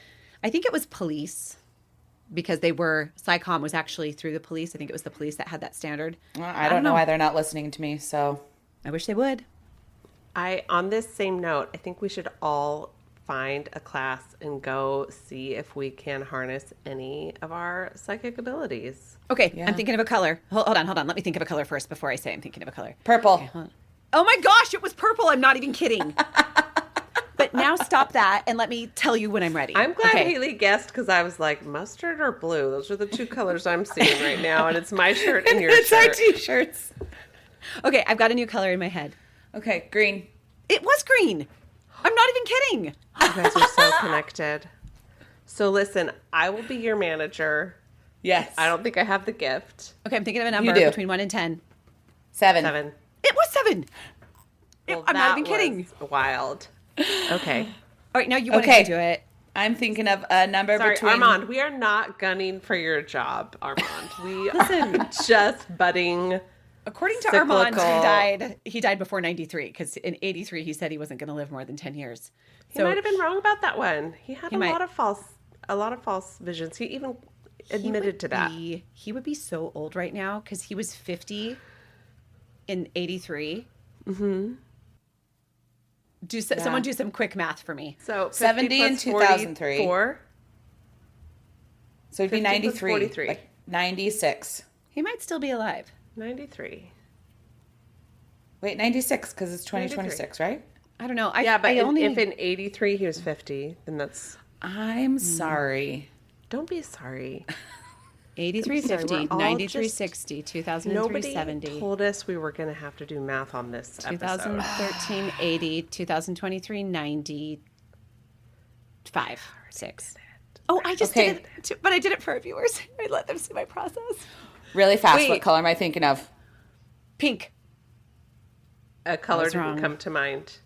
I think it was police because SciComm was actually through the police. I think it was the police that had that standard. Well, I don't know why they're not listening to me. So I wish they would. On this same note, I think we should all find a class and go see if we can harness any of our psychic abilities. Okay, I'm thinking of a color. Hold on. Let me think of a color first before I say I'm thinking of a color. purple. Okay, hold on. Oh my gosh, it was purple. I'm not even kidding. But now stop that and let me tell you when I'm ready. I'm glad Okay. Haley guessed because I was like, mustard or blue? Those are the two colors I'm seeing right now, and it's my shirt and your It's our shirt. t-shirts. Okay, I've got a new color in my head. Okay, green. It was green. I'm not even kidding. You guys are so connected. So listen, I will be your manager. Yes. I don't think I have the gift. Okay, I'm thinking of a number do. between 1 and 10. 7. 7. It was 7. Well, I'm not that even kidding. was wild. Okay. All right, now you want Okay. to do it. I'm thinking of a number Sorry, between... Armand, we are not gunning for your job, Armand. We are just budding. According to Armand, Cyclical. he died before 93 because in 83 he said he wasn't going to live more than 10 years. He might have been wrong about that one. He had might. a lot of false visions. He even admitted to that. He would be so old right now because he was 50 in 83. Mm-hmm. Someone do some quick math for me. So 70 in 2003. 4. So it'd be 50 plus 93. 43. Like 96. He might still be alive. 93. Wait, 96 because it's 2026, right? I don't know. Yeah, but I only if in 83 he was 50, then that's... I'm sorry. Don't be sorry. 83, Sorry, 50, we're all 93, just- 60, 2003, Nobody 70, told us we were going to have to do math on this episode. 2013, 80, 2023, 95, 6. Oh, I just Okay. did it, but I did it for our viewers. I let them see my process. Really fast. Wait. What color am I thinking of? Pink. A color was didn't wrong. come to mind.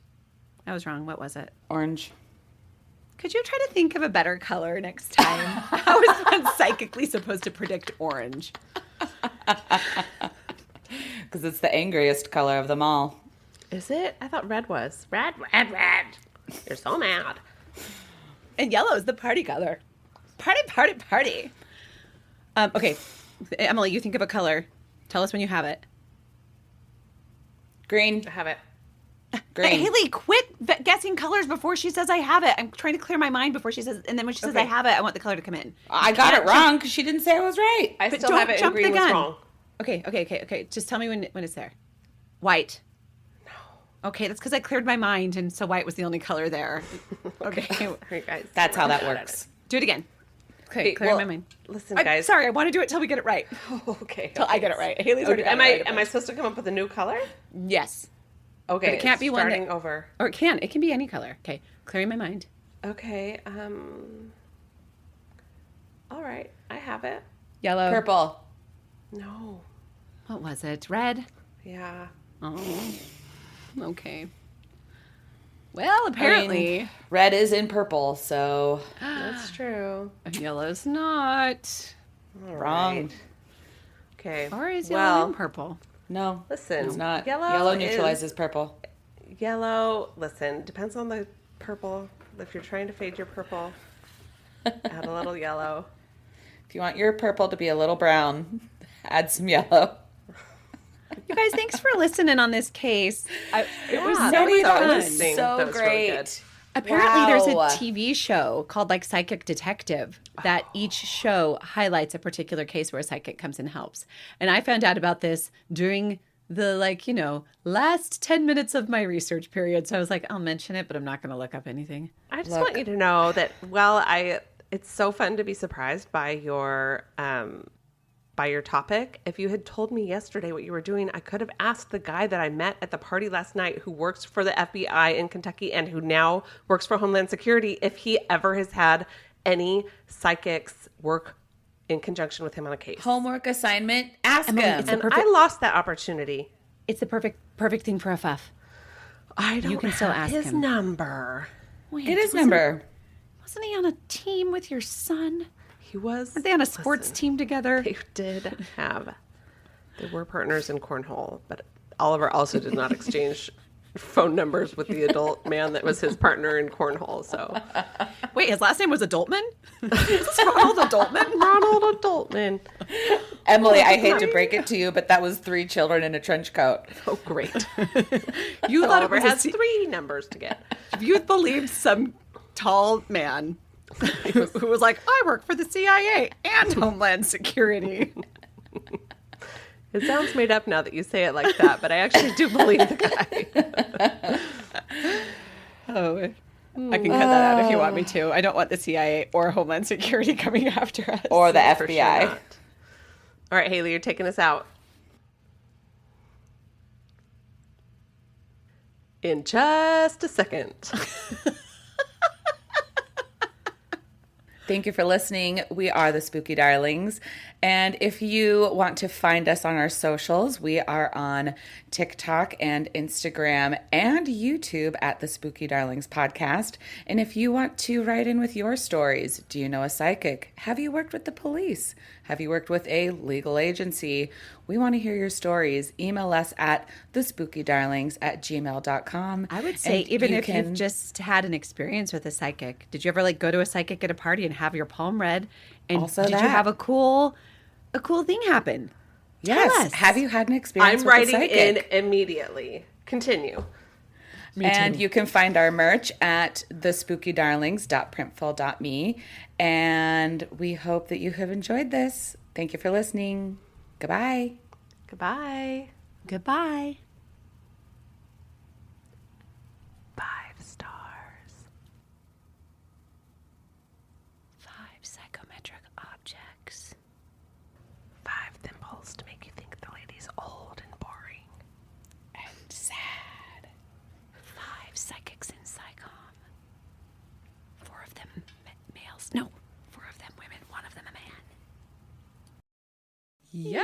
I was wrong. What was it? Orange. Could you try to think of a better color next time? How is one psychically supposed to predict orange? Because it's the angriest color of them all. Is it? I thought red was. Red, red, red. You're so mad. And yellow is the party color. Party, party, party. Okay, Emily, you think of a color. Tell us when you have it. Green. I have it. Green. Haley, quit guessing colors before she says I have it. I'm trying to clear my mind before she says, and then when she says I Okay. have it, I want the color to come in. I got it wrong because she didn't say I was right. I But still don't have it and jump the green was gun. wrong. Okay. Just tell me when it's there. White. No. Okay, that's because I cleared my mind, and so white was the only color there. Okay. All right, guys. That's how that We're works. Do it again. Okay, Okay, clear well, my mind. Listen, I'm guys. sorry, I want to do it till we get it right. Okay. Till I get it right. Haley's already got Am it I right. am I supposed to come up with a new color? Yes. Okay. But it can't it's be one that- starting over. Or it can. It can be any color. Okay, clearing my mind. Okay. All right. I have it. Yellow. Purple. No. What was it? Red. Yeah. Oh. Okay. Well, apparently Red is in purple, so That's true. yellow's not. All wrong. right. Okay. Or is yellow well, and purple? No, listen. it's not. Yellow Yellow is- neutralizes purple. Yellow. Listen. Depends on the purple. If you're trying to fade your purple, add a little yellow. If you want your purple to be a little brown, add some yellow. You guys, thanks for listening on this case. It was Yeah, so that was fun. interesting. So That was really great. good. Apparently, there's Wow. a TV show called like Psychic Detective that each show highlights a particular case where a psychic comes and helps. And I found out about this during the last 10 minutes of my research period. So I was like, I'll mention it, but I'm not going to look up anything. I just want you to know that it's so fun to be surprised by your topic. If you had told me yesterday what you were doing, I could have asked the guy that I met at the party last night who works for the FBI in Kentucky and who now works for Homeland Security if he ever has had any psychics work in conjunction with him on a case. Homework assignment, ask Emily, him. it's And perfect- I lost that opportunity. It's the perfect thing for a fuff. I don't can still have ask his him. number. Wait, Get his wasn't- number. Wasn't he on a team with your son? He was. Weren't they on a sports listen, team together? They did have. They were partners in cornhole, but Oliver also did not exchange phone numbers with the adult man that was his partner in cornhole. So Wait, his last name was Adultman? Is this Ronald Adultman? Ronald Adultman. Emily, I hate to break it to you, but that was 3 children in a trench coat. Oh, great. You thought it Oliver was has a 3 numbers to get. you believed some tall man who was like, I work for the CIA and Homeland Security. It sounds made up now that you say it like that, but I actually do believe the guy. Oh, I can cut that out if you want me to. I don't want the CIA or Homeland Security coming after us. Or the For sure FBI. not. All right, Haley, you're taking us out. In just a second. Thank you for listening. We are the Spooky Darlings. And if you want to find us on our socials, we are on TikTok and Instagram and YouTube at the Spooky Darlings Podcast. And if you want to write in with your stories, do you know a psychic? Have you worked with the police? Have you worked with a legal agency? We want to hear your stories. Email us at thespookydarlings@gmail.com. I would say even if you've just had an experience with a psychic. Did you ever like go to a psychic at a party and have your palm read? And Also did you have a cool thing happen? Yes. Tell us. Have you had an experience I'm with a writing psychic? in immediately. Continue. And you can find our merch at thespookydarlings.printful.me. And we hope that you have enjoyed this. Thank you for listening. Goodbye. Goodbye. Goodbye. 5 stars. 5 psychometric objects. 5 thimbles to make you think the lady's old and boring. And sad. 5 psychics in Psychom. 4 of them males. No, 4 of them women. 1 of them a man. Yeah.